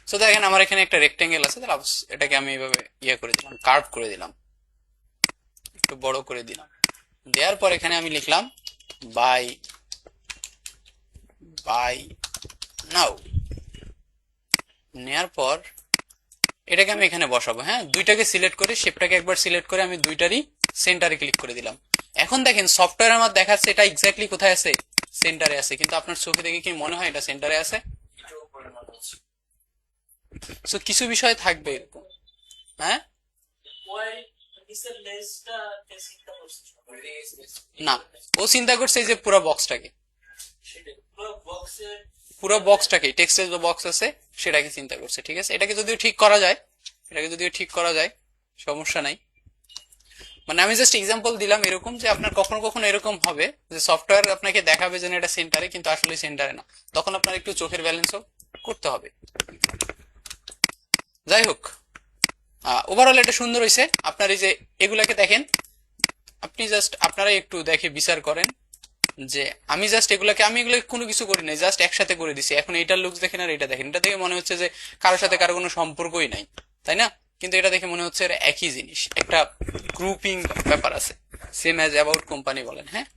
So দেখেন আমার এখানে একটা রেক্টেঙ্গেল আছে, তাহলে এটাকে আমি এইভাবে ইয়ে করে দিলাম, কার্ভ করে দিলাম, একটু বড় করে দিলাম। দেওয়ার পর এখানে আমি লিখলাম বাই বাই নাও। নেয়ার পর এটাকে আমি এখানে বসাবো। হ্যাঁ, দুইটাকে সিলেক্ট করে, শেপটাকে একবার সিলেক্ট করে আমি দুইটারই সেন্টারে ক্লিক করে দিলাম। এখন দেখেন সফটওয়্যার আমার দেখাচ্ছে এটা এক্স্যাক্টলি কোথায় আছে, সেন্টারে আছে, কিন্তু আপনার চোখে দেখে কি মনে হয় এটা সেন্টারে আছে? সো কিছু বিষয় থাকবে এরকম। হ্যাঁ, না, ও চিন্তা করছে এই যে পুরো বক্সটাকে, পুরো বক্সটাকে, টেক্সটের যে বক্স আছে সেটাকে চিন্তা করছে। ঠিক আছে, এটাকে যদিও ঠিক করা যায়, এটাকে যদিও ঠিক করা যায়, সমস্যা নাই। মানে আমি জাস্ট এক্সাম্পল দিলাম এরকম যে আপনার কখনো কখনো এরকম হবে যে সফটওয়্যার আপনাকে দেখাবে যে এটা সেন্টারে, কিন্তু আসলে সেন্টারে না, তখন আপনার একটু চোখের ব্যালেন্সও করতে হবে। যাই হোক, ওভারঅল এটা সুন্দর হয়েছে। আপনার এই যে এগুলাকে দেখেন, আপনি জাস্ট আপনারা একটু দেখে বিচার করেন যে আমি জাস্ট এগুলাকে, আমি এগুলো কোনো কিছু করি নাই, জাস্ট একসাথে করে দিছি। এখন এইটার লুকস দেখেন আর এটা দেখেন, এটা দেখে মনে হচ্ছে যে কারোর সাথে কারো কোনো সম্পর্কই নাই, তাই না? কিন্তু এটা দেখে মনে হচ্ছে এরা একই জিনিস, একটা গ্রুপিং ব্যাপার আছে, সেম অ্যাজ অ্যাবাউট কোম্পানি বলেন। হ্যাঁ,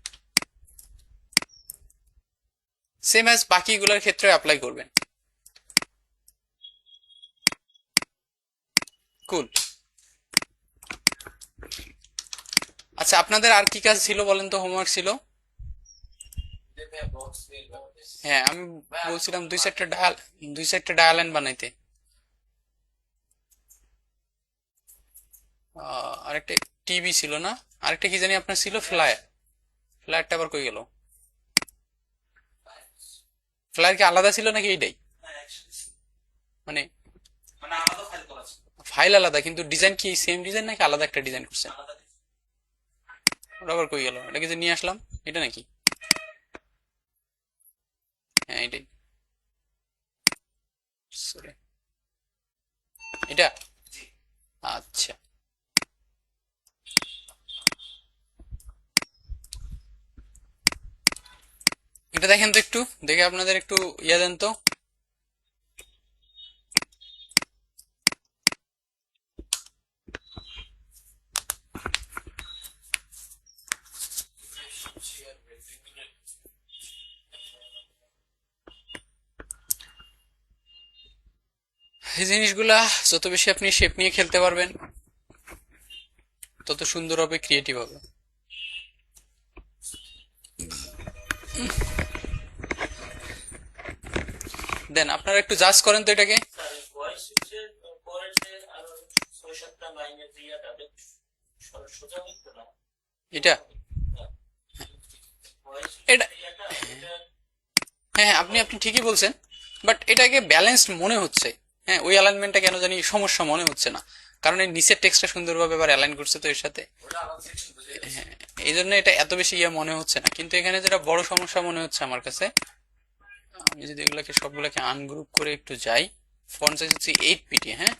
সেম অ্যাজ বাকিগুলোর ক্ষেত্রে অ্যাপ্লাই করবেন। কুল। আচ্ছা, আপনাদের আর কি কাজ ছিল বলেন তো, হোমওয়ার্ক ছিল? হ্যাঁ, আমি বলছিলাম দুই চারটা ডায়াল বানাইতে। আরেকটা টিভি ছিল না, আরেকটা কি জানি আপনার ছিল, ফ্লায়ার। ফ্লায়ারটা আবার কই গেল? ফ্লায়ার কি আলাদা ছিল নাকি এইটাই? মানে ফাইল আলাদা, কিন্তু ডিজাইন কি সেম ডিজাইন নাকি আলাদা একটা ডিজাইন করছেন? ওটা আবার কই গেল? এটাকে যে নিয়ে আসলাম, এটা নাকি? হ্যাঁ, এটাই। সরি, এটা। আচ্ছা, এটা দেখেন তো একটু, দেখে আপনাদের একটু ইয়া দেন তো। এই জিনিসগুলা যত বেশি আপনি শেপ নিয়ে খেলতে পারবেন তত সুন্দর হবে, ক্রিয়েটিভ হবে। দেন আপনারা একটু জাজ করেন তো এটাকে। এটা, এটা, হ্যাঁ হ্যাঁ, আপনি আপনি ঠিকই বলছেন, বাট এটাকে ব্যালেন্সড মনে হচ্ছে। হ্যাঁ, ওই অ্যালাইনমেন্টটা কেন জানি সমস্যা মনে হচ্ছে না, কারণ এই নিচের টেক্সটটা সুন্দরভাবে আবার অ্যালাইন করছে তো এর সাথে। হ্যাঁ, এই জন্য এটা এত বেশি ইয়ে মনে হচ্ছে না, কিন্তু এখানে যেটা বড় সমস্যা মনে হচ্ছে আমার কাছে, আমি যদি এগুলাকে সবগুলাকে আনগ্রুপ করে একটু যাই, ফন্ট সাইজ হচ্ছে 8 পিটি। হ্যাঁ,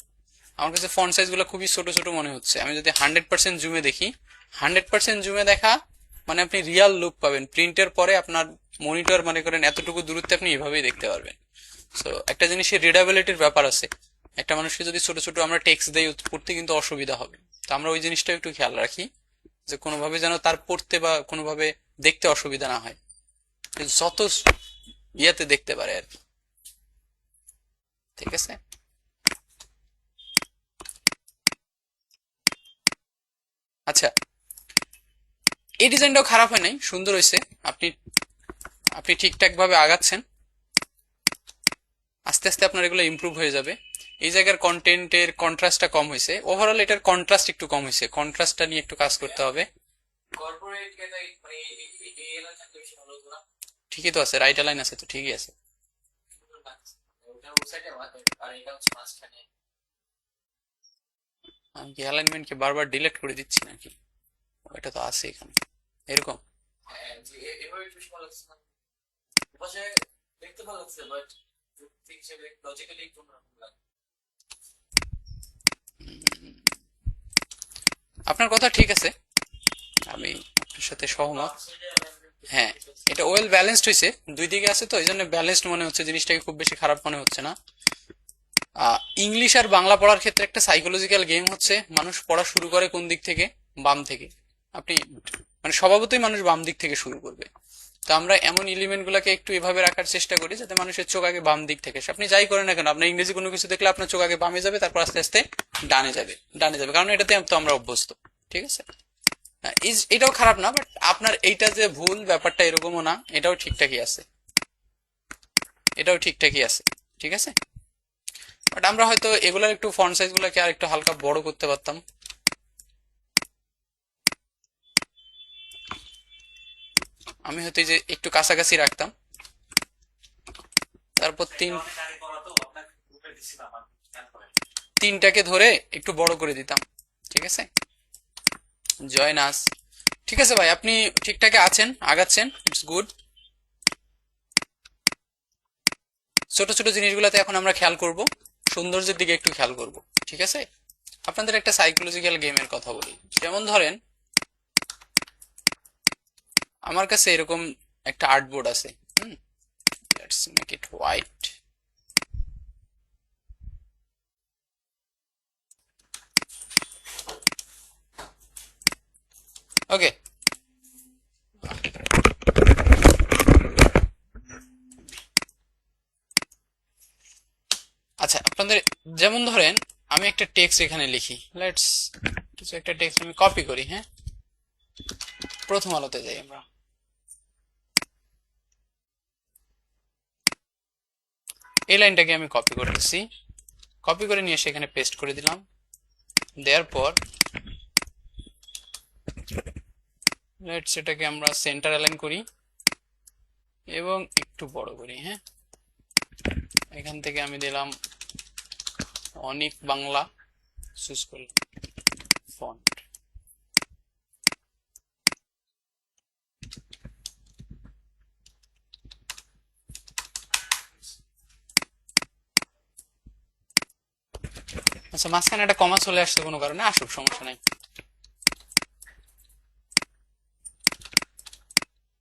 আমার কাছে ফন্ট সাইজ গুলো খুবই ছোট ছোট মনে হচ্ছে। আমি যদি 100% জুমে দেখি, 100% জুমে দেখা মানে আপনি রিয়াল লুক পাবেন। প্রিন্টের পরে আপনার মনিটর মনে করেন এতটুকু দূরত্বে আপনি এভাবেই দেখতে পারবেন। সো একটা জিনিসের রিডাবিলিটির ব্যাপার আছে। একটা মানুষকে যদি ছোট ছোট আমরা টেক্সট দেই, পড়তে কিন্তু অসুবিধা হবে। তো আমরা ওই জিনিসটা একটু খেয়াল রাখি যে কোনোভাবে যেন তার পড়তে বা কোনোভাবে দেখতে অসুবিধা না হয়, যত ইয়েতে দেখতে পারে আর কি। ঠিক আছে, আচ্ছা, এই ডিজাইনটাও খারাপ হয় নাই, সুন্দর হয়েছে। আপনি আপনি ঠিকঠাক ভাবে আগাচ্ছেন, আস্তে আস্তে আপনার এগুলো ইমপ্রুভ হয়ে যাবে। এই জায়গার কন্টেন্টের কন্ট্রাস্টটা কম হয়েছে, ওভারঅল এটার কন্ট্রাস্ট একটু কম হয়েছে, কন্ট্রাস্টটা নিয়ে একটু কাজ করতে হবে। ঠিকই তো আছে, রাইট লাইন আছে তো, ঠিকই আছে। আমি কি অ্যালাইনমেন্টকে বারবার ডিলিট করে দিচ্ছি নাকি? এটা তো আছে এখানে, এরকম। আপনার কথা ঠিক আছে, আমি আপনার সাথে সহমত। হ্যাঁ, এটা ওয়েল ব্যালেন্সড হয়েছে, দুই দিকে আছে তো এই জন্য ব্যালেন্সড মনে হচ্ছে, জিনিসটাকে খুব বেশি খারাপ মনে হচ্ছে না। ইংলিশ আর বাংলা পড়ার ক্ষেত্রে একটা সাইকোলজিক্যাল গেম হচ্ছে মানুষ পড়া শুরু করে কোন দিক থেকে, বাম থেকে। আপনি মানে স্বভাবতই মানুষ বাম দিক থেকে শুরু করবে। তো আমরা এমন এলিমেন্ট গুলাকে একটু এভাবে রাখার চেষ্টা করি যাতে মানুষের চোখ আগে বাম দিক থেকে আসে। আপনি যাই করেন না কেন, আপনার ইংরেজি কোনো কিছু দেখলে আপনার চোখ আগে বামে যাবে, তারপর আস্তে আস্তে ডানে যাবে, ডানে যাবে, কারণ এটাতে তো আমরা অভ্যস্ত। ঠিক আছে, এটাও খারাপ না, বাট আপনার এইটা যে ভুল ব্যাপারটা এরকমও না, এটাও ঠিকঠাকই আছে, এটাও ঠিকঠাকই আছে। ঠিক আছে, বাট আমরা হয়তো এগুলার একটু ফন্ট সাইজ গুলাকে আর একটু হালকা বড় করতে পারতাম। আমি হয়তো এই যে একটু কাছাকাছি রাখতাম, তারপর তিনটাকে ধরে একটু বড় করে দিতাম। ঠিক আছে, জয় নাস। ঠিক আছে ভাই, আপনি ঠিকঠাক আছেন, আগাচ্ছেন, ইটস গুড। ছোট ছোট জিনিসগুলোতে এখন আমরা খেয়াল করব, সৌন্দর্যের দিকে একটু খেয়াল করব। ঠিক আছে, আপনাদের একটা সাইকোলজিক্যাল গেমের কথা বলি। যেমন ধরেন আমার কাছে এরকম একটা আর্টবোর্ড আছে, লেটস মেক ইট হোয়াইট। ওকে, আচ্ছা আপনাদের যেমন ধরেন আমি একটা টেক্সট এখানে লিখি, লেটস কিছু একটা টেক্সট আমি কপি করি। হ্যাঁ, প্রথম আলোতে যাই আমরা। এই লাইনটাকে আমি কপি করতেছি, কপি করে নিয়ে সেখানে পেস্ট করে দিলাম। দেওয়ার পর লেটস এটাকে আমরা সেন্টার অ্যালাইন করি এবং একটু বড় করি। হ্যাঁ, এখান থেকে আমি দিলাম অনিক বাংলা, চুজ করলাম ফন্ট। আচ্ছা, মাঝখানে একটা কমা চলে আসছে, কোনো কারণে আসুক, সমস্যা নাই।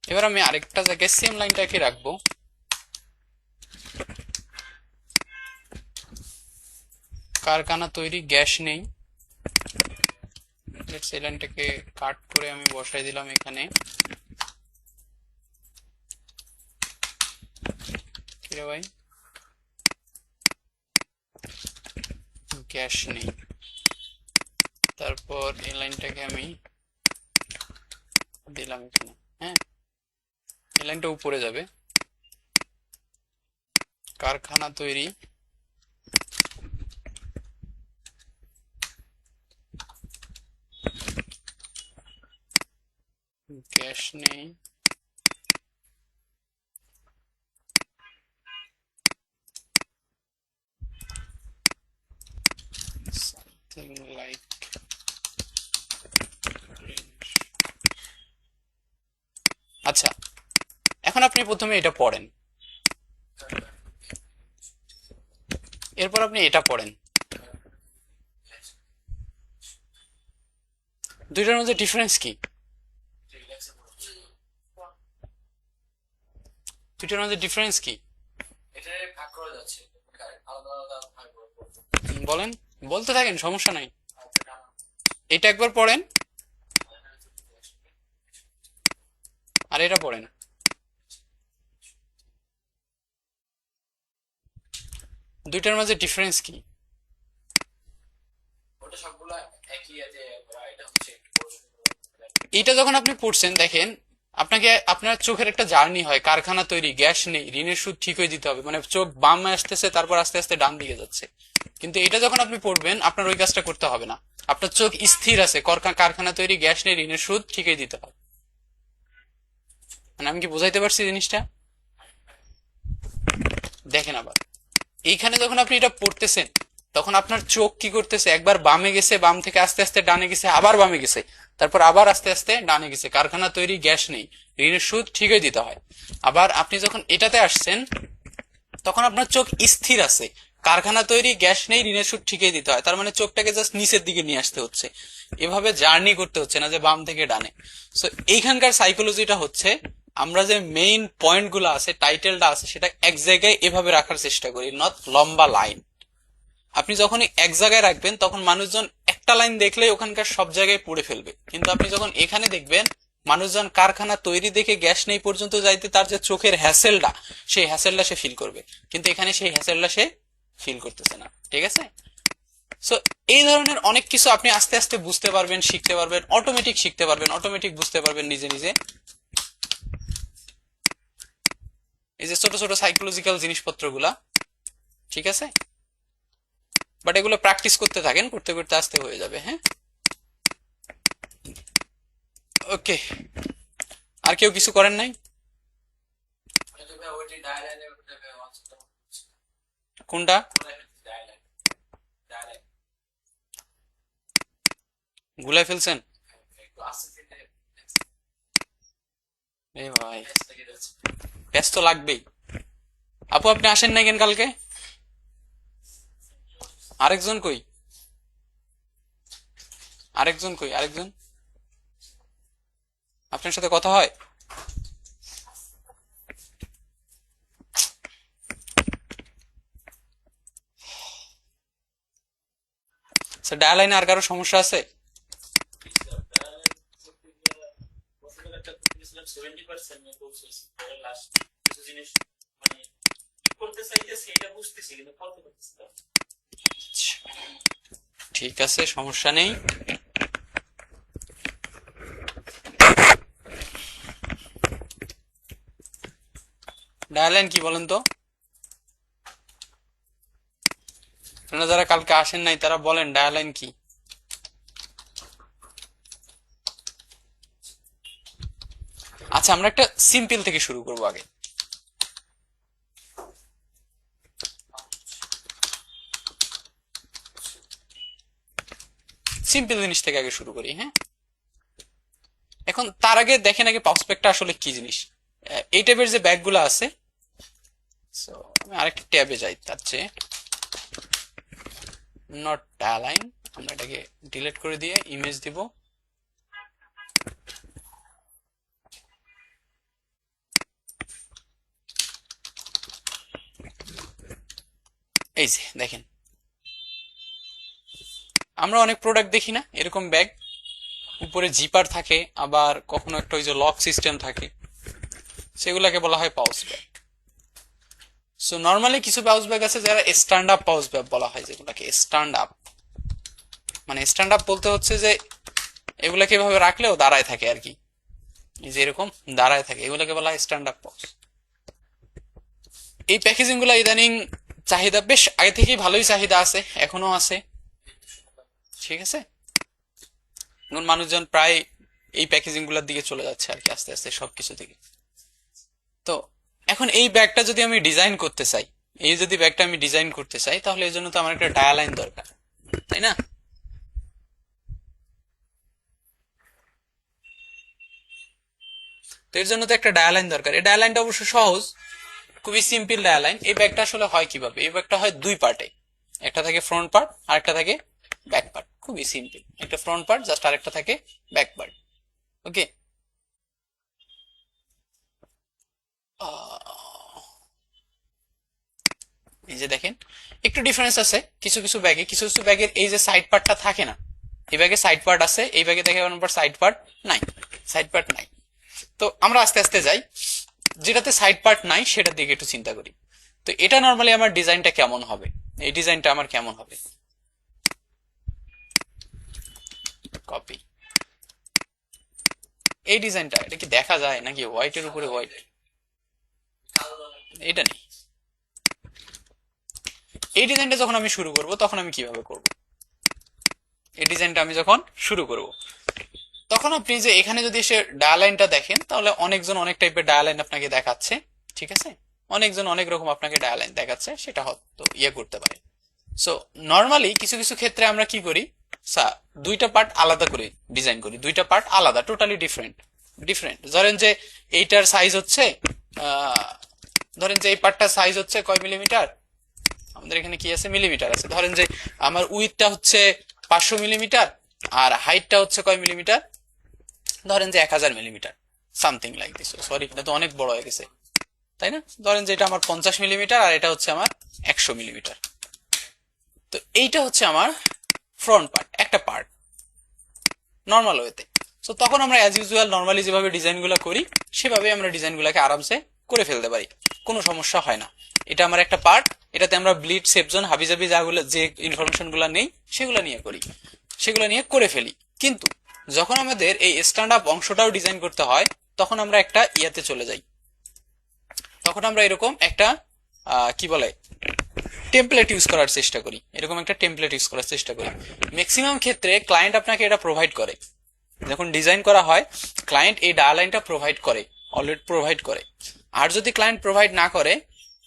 এবার আমি আরেকটা জায়গায় সেম লাইনটাকে রাখবো, কারখানা তৈরি গ্যাস নেই। এই লাইনটাকে কাট করে আমি বসাই দিলাম এখানে। কিরে ভাই, গ্যাস নেই। তারপর এই লাইনটাকে আমি দিলাম এখানে। হ্যাঁ, এই লাইনটা উপরে যাবে, কারখানা তৈরি গ্যাস নেই। something like আচ্ছা, এখন আপনি প্রথমে এটা পড়েন, এরপর আপনি এটা পড়েন। দুইটার মধ্যে ডিফারেন্স কি? দুইটার মধ্যে ডিফারেন্স কি বলেন, বলতে থাকেন, সমস্যা নাই। এটা একবার পড়েন আর এটা পড়েন। দুইটার মাঝে ডিফারেন্স কি? এইটা যখন আপনি পড়ছেন, দেখেন আপনাকে আপনার চোখের একটা জার্নি হয়, কারখানা তৈরি গ্যাস নেই, ঋণের সুদ ঠিক হয়ে দিতে হবে, মানে চোখ বামে আসতেছে, তারপর আস্তে আস্তে ডান দিকে যাচ্ছে। কিন্তু এটা যখন আপনি পড়বেন, আপনার ওই কাজটা করতে হবে না, আপনার চোখ স্থির আছে, কারখানা তৈরি গ্যাস নেই, ঋণের সুদ ঠিকই দিতে হবে। মানে আমি কি বুঝাইতে পারছি জিনিসটা? দেখেন আবার এইখানে যখন আপনি এটা পড়তেছেন, তখন আপনার চোখ কি করতেছে, একবার বামে গেছে, বাম থেকে আস্তে আস্তে ডানে গেছে, আবার বামে গেছে, তারপর আবার আস্তে আস্তে ডানে গেছে। কারখানা তৈরি গ্যাস নেই, ঋণের সুদ ঠিকই দিতে হয়। আবার আপনি যখন এটাতে আসছেন, তখন আপনার চোখ স্থির আছে, কারখানা তৈরি গ্যাস নেই, ঋণের সুদ ঠিকই দিতে হয়। তার মানে চোখটাকে জাস্ট নিচের দিকে নিয়ে আসতে হচ্ছে, এভাবে জার্নি করতে হচ্ছে না যে বাম থেকে ডানে। সো এইখানকার সাইকোলজিটা হচ্ছে, আমরা যে মেইন পয়েন্ট গুলো আছে, টাইটেলটা আছে, সেটা এক জায়গায় এভাবে রাখার চেষ্টা করি, নট লম্বা লাইন। আপনি যখনই এক জায়গায় রাখবেন তখন মানুষজন একটা লাইন দেখলেই ওখানকার সব জায়গায় পড়ে ফেলবে, কিন্তু আপনি যখন এখানে দেখবেন মানুষজন কারখানা তৈরি দেখে গ্যাস নেই পর্যন্ত যাইতে তার যে চোখের হ্যাসেলটা, সেই হ্যাসেলটা সে ফিল করবে, কিন্তু এখানে সেই হ্যাসেলটা সে ফিল করতেছে না। ঠিক আছে? সো এই ধরনের অনেক কিছু আপনি আস্তে আস্তে বুঝতে পারবেন, শিখতে পারবেন, অটোমেটিক শিখতে পারবেন, অটোমেটিক বুঝতে পারবেন নিজে নিজে। এই যে ছোট ছোট সাইকোলজিক্যাল জিনিসপত্রগুলা, ঠিক আছে? বাট এগুলো প্র্যাকটিস করতে থাকেন, করতে করতে আস্তে হয়ে যাবে। হ্যাঁ, ওকে। আর কেউ কিছু করেন নাই? কোনটা? গুলাই ফেলছেন? এ ভাই, ব্যস্ত লাগবেই। আপু আপনি আসেন নাই কেন কালকে? আরেকজন কই? আরেকজন আপনার সাথে কথা হয়? স্যার ডায়ালাইনে আর কারো সমস্যা আছে? ঠিক আছে, সমস্যা নেই। ডায়ালাইন কি বলেন তো? আপনারা যারা কালকে আসেন নাই তারা বলেন ডায়ালাইন কি? আচ্ছা, আমরা একটা সিম্পল থেকে শুরু করব আগে। সিম্পল জিনিস থেকে আগে শুরু করি। হ্যাঁ, এখন তার আগে দেখেন আগে পাউসপেকটা আসলে কি জিনিস। এই টাইপের যে ব্যাগগুলো আছে, আমি আরেকটা ট্যাবে যাই, তার চেয়ে নট ডায়ালাইন, আমরা এটাকে ডিলিট করে দিয়ে ইমেজ দিব। এই যে দেখেন, আমরা অনেক প্রোডাক্ট দেখি না এরকম ব্যাগ, উপরে জিপার থাকে, আবার কখনো একটা ওই যে লক সিস্টেম থাকে, সেগুলোকে বলা হয় পাউচ ব্যাগ। সো নর্মালি কিছু পাউচ ব্যাগ আছে যারা স্ট্যান্ড আপ পাউচ ব্যাগ বলা হয়, যেগুলোকে স্ট্যান্ড আপ, মানে স্ট্যান্ড আপ বলতে হচ্ছে যে এগুলাকে এভাবে রাখলেও দাঁড়ায় থাকে আর কি, এই যে এরকম দাঁড়ায় থাকে, এগুলোকে বলা হয় স্ট্যান্ড আপ পাউচ। এই প্যাকেজিং গুলো ইদানিং চাহিদা বেশ আগে থেকেই ভালোই চাহিদা আছে, এখনো আছে। ঠিক আছে, এখন মানুষজন প্রায় এই প্যাকেজিং গুলোর দিকে চলে যাচ্ছে আর কি, আস্তে আস্তে সবকিছু থেকে। তো এখন এই ব্যাগটা যদি আমি ডিজাইন করতে চাই, এই যদি ব্যাগটা আমি ডিজাইন করতে চাই, তাহলে এর জন্য তো আমার একটা ডায়ালাইন দরকার, তাই না? তো এর জন্য তো একটা ডায়ালাইন দরকার। এই ডায়ালাইনটা অবশ্য সহজ, খুবই সিম্পল ডায়ালাইন। এই ব্যাগটা আসলে হয় কিভাবে? এই ব্যাগটা হয় দুই পার্টে, একটা থাকে ফ্রন্ট পার্ট আর একটা থাকে ব্যাক পার্ট। খুবই সিম্পল, একটা ফ্রন্ট পার্ট জাস্ট, আর একটা থাকে ব্যাক পার্ট। ওকে, এই যে দেখেন একটু ডিফারেন্স আছে কিছু কিছু ব্যাগে, কিছু কিছু ব্যাগের এই যে সাইড পার্টটা থাকে না, এই ব্যাগে সাইড পার্ট আছে, এই ব্যাগে দেখে সাইড পার্ট নাই, সাইড পার্ট নাই। তো আমরা আস্তে আস্তে যাই, যেটাতে সাইড পার্ট নাই সেটার দিকে একটু চিন্তা করি। তো এটা নর্মালি আমার ডিজাইনটা কেমন হবে, এই ডিজাইনটা আমার কেমন হবে? কপি, এই ডিজাইনটা এটা কি দেখা যায় নাকি হোয়াইটের উপরে হোয়াইট? এটা নেই। এই ডিজাইনটা যখন আমি শুরু করব তখন আমি কিভাবে করব? এই ডিজাইনটা আমি যখন শুরু করব তখন আপনি যে এখানে যদি এসে ডায়ালাইনটা দেখেন, তাহলে অনেকজন অনেক টাইপের ডায়ালাইন আপনাকে দেখাচ্ছে। ঠিক আছে, অনেকজন অনেক রকম আপনাকে ডায়ালাইন দেখাচ্ছে, সেটা হয়তো ইয়ে করতে পারে। সো নর্মালি কিছু কিছু ক্ষেত্রে আমরা কি করি, দুইটা পার্ট আলাদা করে ডিজাইন করি, দুইটা পার্ট আলাদা, টোটালি ডিফারেন্ট ডিফারেন্ট। ধরেন যে এইটার সাইজ হচ্ছে ধরেন যে এই পার্টটার সাইজ হচ্ছে কয় মিলিমিটার, আমাদের এখানে কি আছে মিলিমিটার আছে। ধরেন যে আমার উইথটা হচ্ছে 500 মিলিমিটার আর হাইটটা হচ্ছে কয় মিলিমিটার, ধরেন যে 1000 millimetre, something like this. Sorry, এটা তো অনেক বড় হয়ে গেছে, তাই না? ধরেন যে এটা আমার 50 মিলিমিটার আর এটা হচ্ছে আমার 100 মিলিমিটার। তো এইটা হচ্ছে আমার ফ্রন্ট পার্ট, একটা পার্ট নর্মাল ওয়েতে। সো তখন আমরা অ্যাজ ইউজুয়াল নর্মালি যেভাবে ডিজাইনগুলো করি সেভাবে আমরা ডিজাইনগুলোকে আরামসে করে ফেলতে পারি, কোনো সমস্যা হয় না। এটা আমার একটা পার্ট, এটাতে আমরা ব্লিড, সেপজন, হাবিজাবি যাগুলো যে ইনফরমেশনগুলো নেই সেগুলো নিয়ে করি, সেগুলো নিয়ে করে ফেলি। কিন্তু যখন আমাদের এই স্ট্যান্ড আপ অংশটাও ডিজাইন করতে হয় তখন আমরা একটা ইয়াতে চলে যাই, তখন আমরা এরকম একটা কি বলে টেমপ্লেট ইউজ করার চেষ্টা করি, এরকম একটা টেমপ্লেট ইউজ করার চেষ্টা করি। ম্যাক্সিমাম ক্ষেত্রে ক্লায়েন্ট আপনাকে এটা প্রোভাইড করে, যখন ডিজাইন করা হয় ক্লায়েন্ট এই ডায়ালাইনটা প্রোভাইড করে, অলরেডি প্রোভাইড করে। আর যদি ক্লায়েন্ট প্রোভাইড না করে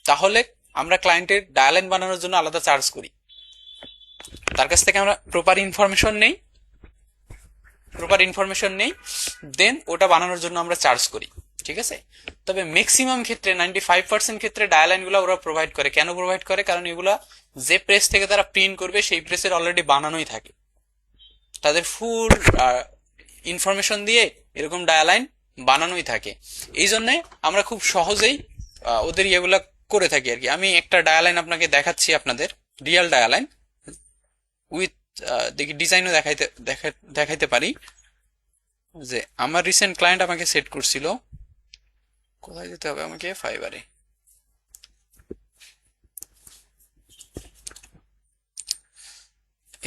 তাহলে আমরা ক্লায়েন্টের ডায়ালাইন বানানোর জন্য আলাদা চার্জ করি, তার কাছ থেকে আমরা প্রপার ইনফরমেশন নেই, দেন ওটা বানানোর জন্য আমরা চার্জ করি, ঠিক আছে। তবে ম্যাক্সিমাম ক্ষেত্রে 95% ক্ষেত্রে ডায়ালাইন গুলো ওরা প্রোভাইড করে। কেন প্রোভাইড করে? কারণ এগুলা যে প্রেস থেকে তারা প্রিন্ট করবে সেই প্রেসের অলরেডি বানানোই থাকে, তাদের ফুল ইনফরমেশন দিয়ে এরকম ডায়ালাইন বানানোই থাকে। এই জন্য আমরা খুব সহজেই ওদের ইয়েগুলা করে থাকি আর কি। আমি একটা ডায়ালাইন আপনাকে দেখাচ্ছি, আপনাদের রিয়েল ডায়ালাইন উইথ দেখি ডিজাইনও দেখাইতে পারি। যে আমার রিসেন্ট ক্লায়েন্ট আমাকে সেট করছিল, কোথায় যেতে হবে আমাকে, ফাইবারে।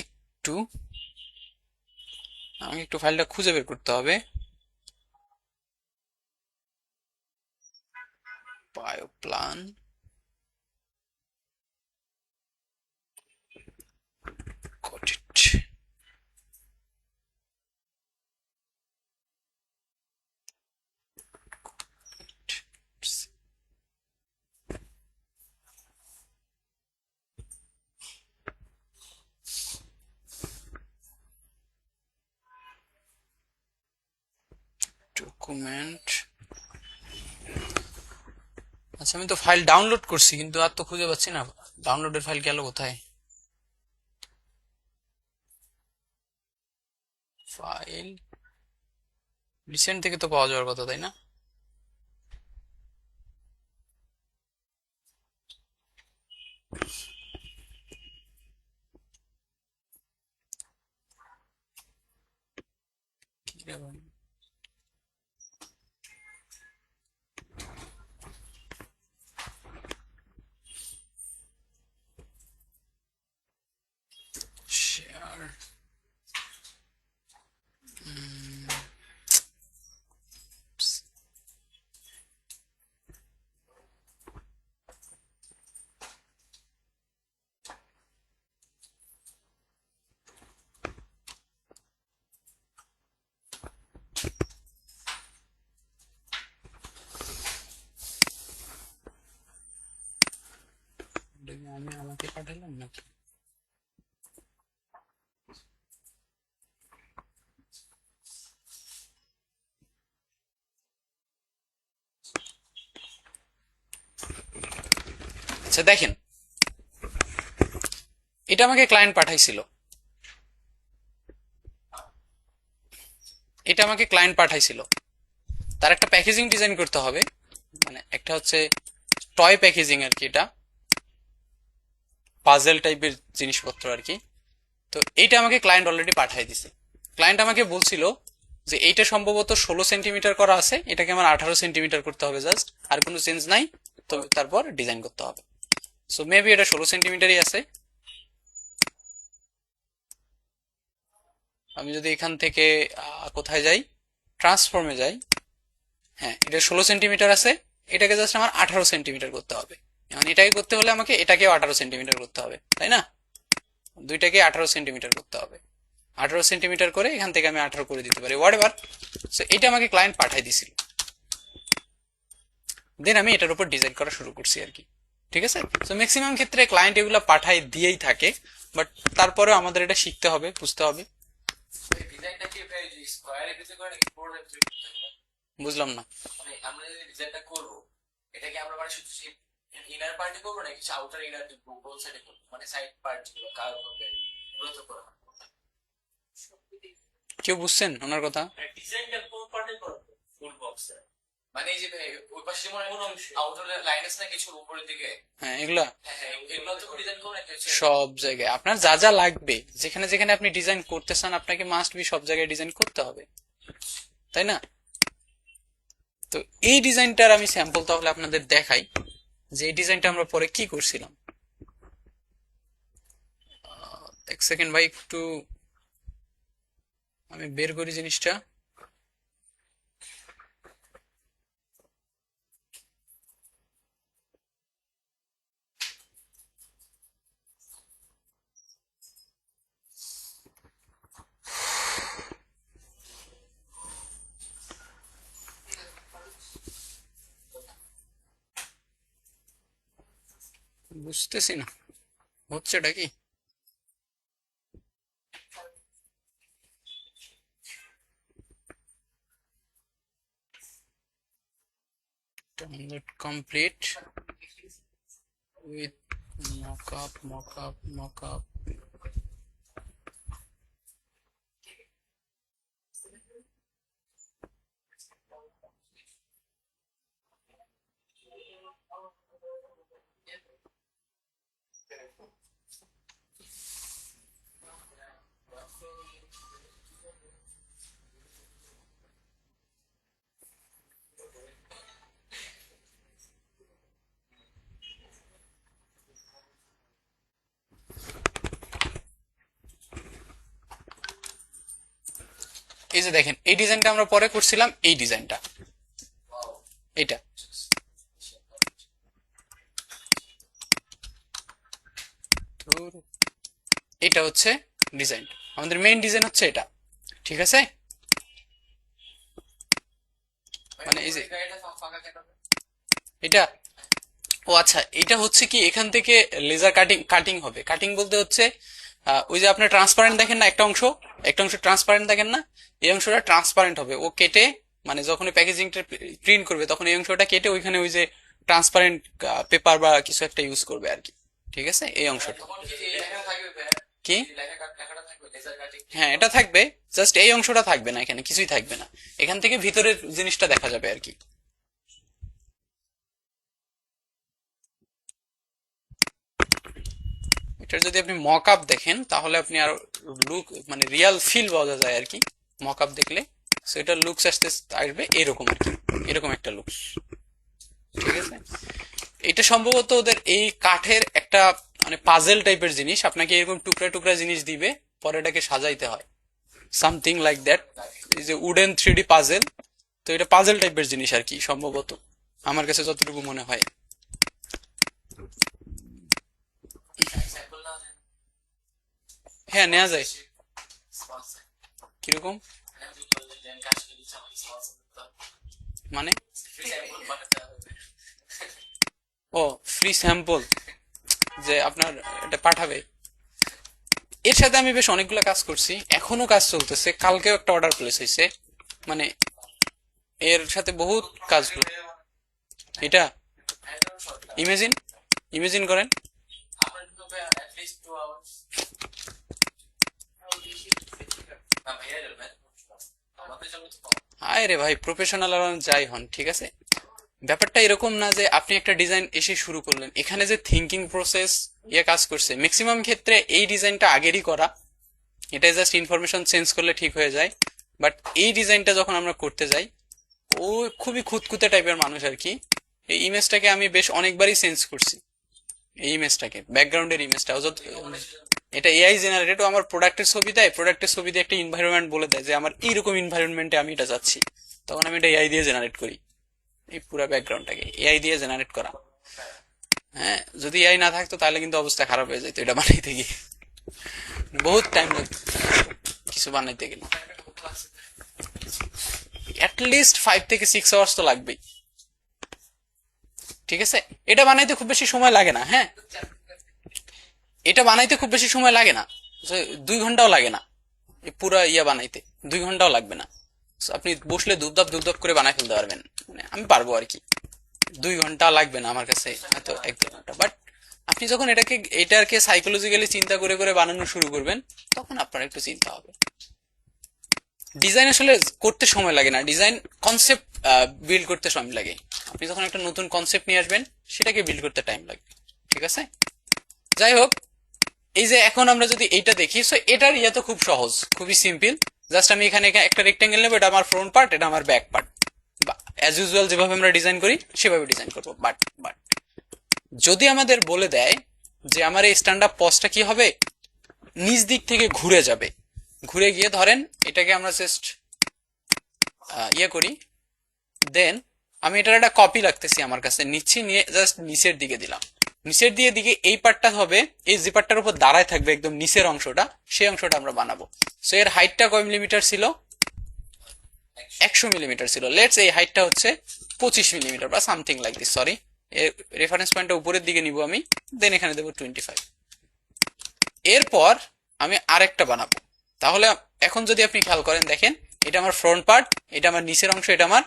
একটু আমাকে একটু ফাইলটা খুঁজে বের করতে হবে। বায়োপ্লান, got it. ডকুমেন্ট, আচ্ছা আমি তো ফাইল ডাউনলোড করছি কিন্তু আর তো খুঁজে পাচ্ছি না, ডাউনলোডের ফাইল গেল কোথায়? ফাইল রিসেন্ট থেকে তো পাওয়া যাওয়ার কথা, তাই না? শেয়ার, আমি আমাকে পাঠালাম নাকি? আচ্ছা দেখেন, এটা আমাকে ক্লায়েন্ট পাঠাইছিল, এটা আমাকে ক্লায়েন্ট পাঠাইছিল। তার একটা প্যাকেজিং ডিজাইন করতে হবে, মানে একটা হচ্ছে টয় প্যাকেজিং আর কি, এটা পাজেল টাইপের জিনিসপত্র আর কি। তো এইটা আমাকে ক্লায়েন্ট অলরেডি পাঠিয়ে দিছে। ক্লায়েন্ট আমাকে বলছিল যে এইটা সম্ভবত 16 সেন্টিমিটার করা আছে, এটাকে আমার 18 সেন্টিমিটার করতে হবে জাস্ট, আর কোনো চেঞ্জ নাই, তো তারপর ডিজাইন করতে হবে। সো মেবি এটা 16 সেন্টিমিটারই আছে। আমি যদি এখান থেকে কোথায় যাই, ট্রান্সফর্মে যাই, হ্যাঁ এটা 16 সেন্টিমিটার আছে, এটাকে জাস্ট আমার 18 সেন্টিমিটার করতে হবে। মানে এটাকে করতে হলে আমাকে এটাকেও 18 সেন্টিমিটার করতে হবে, তাই না? দুইটাকে 18 সেন্টিমিটার করতে হবে। 18 সেন্টিমিটার করে এখান থেকে আমি 18 করে দিতে পারি, হোয়াট এভার। সো এটা আমাকে ক্লায়েন্ট পাঠাই দিছিল, দেন আমি এটার উপর ডিজাইন করা শুরু করছি আর কি, ঠিক আছে। তো ম্যাক্সিমাম ক্ষেত্রে ক্লায়েন্ট এগুলো পাঠাই দিয়েই থাকে, বাট তারপরে আমাদের এটা শিখতে হবে, বুঝতে হবে। বুঝলাম না, মানে আমরা যদি ডিজাইনটা করব, এটা কি আমরা মানে শুধু ইনার পার্টে করবো নাকি আউটার ইনার বোথ সাইডে করবো, মানে সাইড পার্ট যেগুলো কালার করবে এগুলো তো করা হয়। কেউ বুঝছেন ওনার কথা? ডিজাইনটা কোন পার্টে করবো? ফুল বক্সে মানে এই যে ওই পাশে যেমন আউটার লাইন আছে না কিছুর উপরের দিকে, হ্যাঁ এগুলা হ্যাঁ হ্যাঁ এগুলো তো ডিজাইন করবো নাকি হচ্ছে সব জায়গায় আপনার যা যা লাগবে, যেখানে যেখানে আপনি ডিজাইন করতে চান আপনাকে মাস্ট বি সব জায়গায় ডিজাইন করতে হবে, তাই না? তো এই ডিজাইনটার আমি স্যাম্পল তাহলে আপনাদের দেখাই যে এই ডিজাইনটা আমরা পরে কি করছিলাম। এক সেকেন্ড ভাই, একটু আমি বের করি জিনিসটা। বুঝতেছি না হচ্ছেটা কি। download complete with mockup. এই যে দেখেন এই ডিজাইনটা আমরা পরে করছিলাম, এই ডিজাইনটা এটা। এটা হচ্ছে ডিজাইন, আমাদের মেইন ডিজাইন হচ্ছে এটা, ঠিক আছে? মানে এই যে এটা, ও আচ্ছা, এটা হচ্ছে কি এখান থেকে লেজার কাটিং হবে। কাটিং বলতে হচ্ছে ওই যে আপনি ট্রান্সপারেন্ট দেখেন না, একটা অংশ ট্রান্সপারেন্ট দেখেন না, এই অংশটা ট্রান্সপারেন্ট হবে। ও কেটে মানে যখন প্যাকেজিংটা প্রিন্ট করবে তখন এই অংশটা কেটে ওইখানে ওই যে ট্রান্সপারেন্ট পেপার বা কিছু একটা ইউজ করবে আর কি, ঠিক আছে? এই অংশটা কি, হ্যাঁ এটা থাকবে, জাস্ট এই অংশটা থাকবে না, এখানে কিছুই থাকবে না, এখান থেকে ভিতরের জিনিসটা দেখা যাবে আর কি। এটার যদি আপনি মক আপ দেখেন তাহলে আপনি আর লুক মানে রিয়াল ফিল পাওয়া যায় আর কি মক আপ দেখলে। সো এটার লুকস আসবে এরকম আর কি, এরকম একটা লুকস, ঠিক আছে? এটা সম্ভবত ওদের এই কাঠের একটা মানে পাজেল টাইপের জিনিস, আপনাকে এরকম টুকরা টুকরা জিনিস দিবে, পরে এটাকে সাজাইতে হয়, সামথিং লাইক দ্যাট। এই যে উডেন 3D পাজেল, তো এটা পাজেল টাইপের জিনিস আর কি সম্ভবত, আমার কাছে যতটুকু মনে হয়। হ্যাঁ নেওয়া যায়। কিরকম মানে? ও ফ্রি স্যাম্পল যে আপনার এটা পাঠাবে, এর সাথে আমি বেশ অনেকগুলো কাজ করছি, এখনো কাজ চলতেছে, কালকেও একটা অর্ডার প্লেস হয়েছে, মানে এর সাথে বহুত কাজগুলো। এটা ইমেজিন, ইমেজিন করেন আয় রে ভাই, প্রফেশনাল আর যাই হন, ঠিক আছে? ব্যাপারটা এরকম না যে আপনি একটা ডিজাইন এসে শুরু করলেন, এখানে যে থিঙ্কিং প্রসেস ইয়ে কাজ করছে, ম্যাক্সিমাম ক্ষেত্রে এই ডিজাইনটা আগেরই করা, এটা জাস্ট ইনফরমেশন চেঞ্জ করলে ঠিক হয়ে যায়। বাট এই ডিজাইনটা যখন আমরা করতে যাই, ও খুবই খুঁতখুঁতে টাইপের মানুষ আর কি। এই ইমেজটাকে আমি বেশ অনেকবারই চেঞ্জ করছি, এই ইমেজটাকে, ব্যাকগ্রাউন্ডের ইমেজটা এটা এআই জেনারেটেড। আমার প্রোডাক্টের ছবি দেয়, প্রোডাক্টের ছবি দিয়ে একটা এনভায়রনমেন্ট বলে দেয় যে আমার এইরকম এনভায়রনমেন্টে আমি এটা যাচ্ছি, তখন আমি এটা এআই দিয়ে জেনারেট করি, এই পুরো ব্যাকগ্রাউন্ডটাকে এআই দিয়ে জেনারেট করা। হ্যাঁ, যদি এআই না থাকতো তাহলে কিন্তু অবস্থা খারাপ হয়ে যেত, এটা বানাইতে গিয়ে বহুত টাইম লাগতো কিছু বানাইতে গেলে, অ্যাটলিস্ট 5 থেকে 6 আওয়ার্স তো লাগবেই, ঠিক আছে? এটা বানাইতে খুব বেশি সময় লাগে না, হ্যাঁ এটা বানাইতে খুব বেশি সময় লাগে না, 2 ঘন্টাও লাগে না, এই পুরো ইয়া বানাইতে 2 ঘন্টাও লাগবে না। আপনি বসলে দুবদাপ দুবদাপ করে বানাই ফেলতে পারবেন, মানে আমি পারবো আর কি, 2 ঘন্টা লাগবে না আমার কাছে, হয়তো 1-2 ঘন্টা। বাট আপনি যখন এটাকে সাইকোলজিক্যালি চিন্তা করে করে বানানো শুরু করবেন, তখন আপনার একটু চিন্তা হবে, ডিজাইন আসলে করতে সময় লাগে না, ডিজাইন কনসেপ্ট বিল্ড করতে সময় লাগে। আপনি যখন একটা নতুন কনসেপ্ট নিয়ে আসবেন সেটাকে বিল্ড করতে টাইম লাগবে, ঠিক আছে? যাই হোক, এই যে এখন আমরা যদি এইটা দেখি, সো এটার ইয়ে তো খুব সহজ, খুবই সিম্পল। জাস্ট আমি এখানে একটা রেক্টেঙ্গেল নেবো, এটা আমার ফ্রন্ট পার্ট, এটা আমার ব্যাক পার্ট, অ্যাজ ইউজুয়াল যেভাবে আমরা ডিজাইন করি সেভাবে ডিজাইন করবো। বাট বাট যদি আমাদের বলে দেয় যে আমার এই স্ট্যান্ড আপ পজটা কি হবে, নিচ দিক থেকে ঘুরে যাবে, ঘুরে গিয়ে ধরেন এটাকে আমরা জাস্ট ইয়ে করি, দেন আমি এটার একটা কপি রাখতেছি আমার কাছে, নিচ্ছি, নিয়ে জাস্ট নিচের দিকে দিলাম, নিচের দিকে এই পার্টটা হবে, এই যে পার্টটার উপর দাঁড়ায় থাকবে একদম নিচের অংশটা, সেই অংশটা আমরা বানাবো। সো এর হাইটটা কয় মিলিমিটার ছিল? 100 মিলিমিটার ছিল। লেটস এই হাইটটা হচ্ছে 25 মিলিমিটার বা something like this, sorry, reference পয়েন্টটা উপরের দিকে নিব আমি, দেন এখানে দেবো 25। এরপর আমি আরেকটা বানাবো। তাহলে এখন যদি আপনি খেয়াল করেন, দেখেন এটা আমার ফ্রন্ট পার্ট, এটা আমার নিচের অংশ, এটা আমার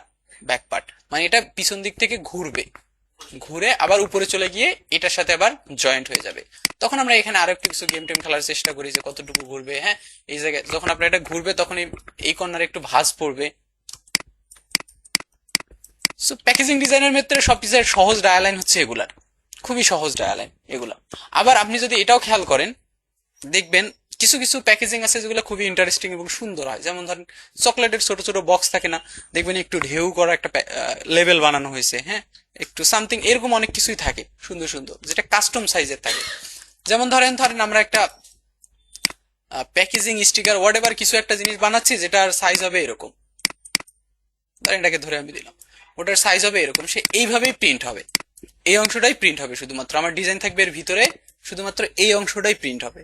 ব্যাক পার্ট, মানে এটা পিছন দিক থেকে ঘুরবে, ঘুরে আবার উপরে চলে গিয়ে এটার সাথে আবার জয়েন্ট হয়ে যাবে। তখন আমরা এখানে আরো একটু কিছু গেম টেম খেলার চেষ্টা করি যে কতটুকু ঘুরবে। হ্যাঁ, এই জায়গায় যখন আপনার এটা ঘুরবে তখন এই কর্নারে একটু ভাঁজ পড়বে। সো প্যাকেজিং ডিজাইনের ক্ষেত্রে সবচেয়ে সহজ ডায়ালাইন হচ্ছে এগুলার, খুবই সহজ ডায়ালাইন এগুলা। আবার আপনি যদি এটাও খেয়াল করেন, দেখবেন কিছু কিছু প্যাকেজিং আছে যেগুলো খুবই ইন্টারেস্টিং এবং সুন্দর হয়। যেমন ধরেন চকলেটের ছোট ছোট বক্স থাকে না, দেখবেন একটু ঢেউ করা একটা লেভেল বানানো হয়েছে, হ্যাঁ, একটু সামথিং এরকম অনেক কিছুই থাকে সুন্দর সুন্দর, যেটা কাস্টম সাইজের থাকে। যেমন ধরেন আমরা একটা প্যাকেজিং স্টিকার হোয়াট এভার কিছু একটা জিনিস বানাচ্ছি, যেটার সাইজ হবে এরকম, ধরেন এটাকে ধরে আমি দিলাম, ওটার সাইজ হবে এরকম, সে এইভাবেই প্রিন্ট হবে, এই অংশটাই প্রিন্ট হবে শুধুমাত্র, আমার ডিজাইন থাকবে এর ভিতরে, শুধুমাত্র এই অংশটাই প্রিন্ট হবে,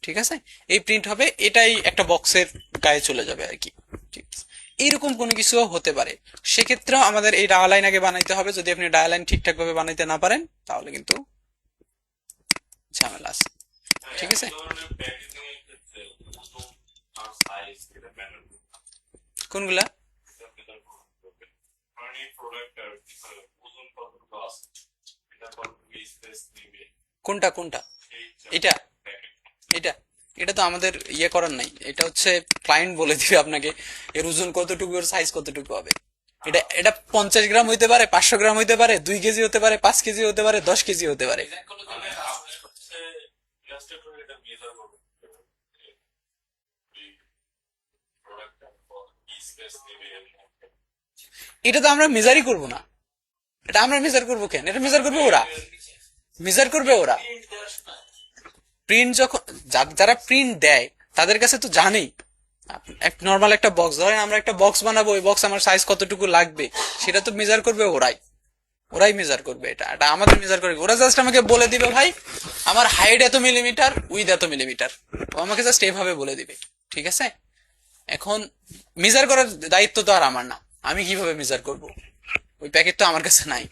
ঠিক আছে? এই প্রিন্ট হবে, এটাই একটা বক্সের গায়ে চলে যাবে আর কি, ঠিক আছে? এইরকম কোনো কিছু হতে পারে। সেক্ষেত্রেও আমাদের এই ডায়ালাইন আগে বানাইতে হবে। যদি আপনি ডায়ালাইন ঠিকঠাক ভাবে বানাইতে না পারেন তাহলে কিন্তু ঝামেলা আছে, ঠিক আছে? কোনগুলা? কোনটা কোনটা? এটা এটা এটা তো আমাদের ইয়ে করার নাই, এটা হচ্ছে ক্লায়েন্ট বলে দিবে আপনাকে এর ওজন কতটুকু, এর সাইজ কতটুকু হবে। এটা এটা 50 গ্রাম হইতে পারে, 500 গ্রাম হইতে পারে, 2 কেজি হতে পারে, 5 কেজি হতে পারে, 10 কেজি হতে পারে। এটা তো আমরা মেজারই করবো না, এটা আমরা মেজার করবো কেন? এটা মেজার করবে ওরা, মেজার করবে ওরা। প্রিন্ট যখন যারা প্রিন্ট দেয় তাদের কাছে তো জানেই, এক নর্মাল একটা বক্স, ধরেন আমরা একটা বক্স বানাবো, ওই বক্স আমার সাইজ কতটুকু লাগবে সেটা তো মেজার করবে ওরাই, ওরাই মেজার করবে, এটা এটা আমাদের মেজার করবে ওরা। জাস্ট আমাকে বলে দিবে ভাই আমার হাইট এত মিলিমিটার, উইথ এত মিলিমিটার, ও আমাকে জাস্ট এইভাবে বলে দিবে, ঠিক আছে? এখন মেজার করার দায়িত্ব তো আর আমার না, আমি কিভাবে মেজার করব? ওই প্যাকেট তো আমার কাছে নাই।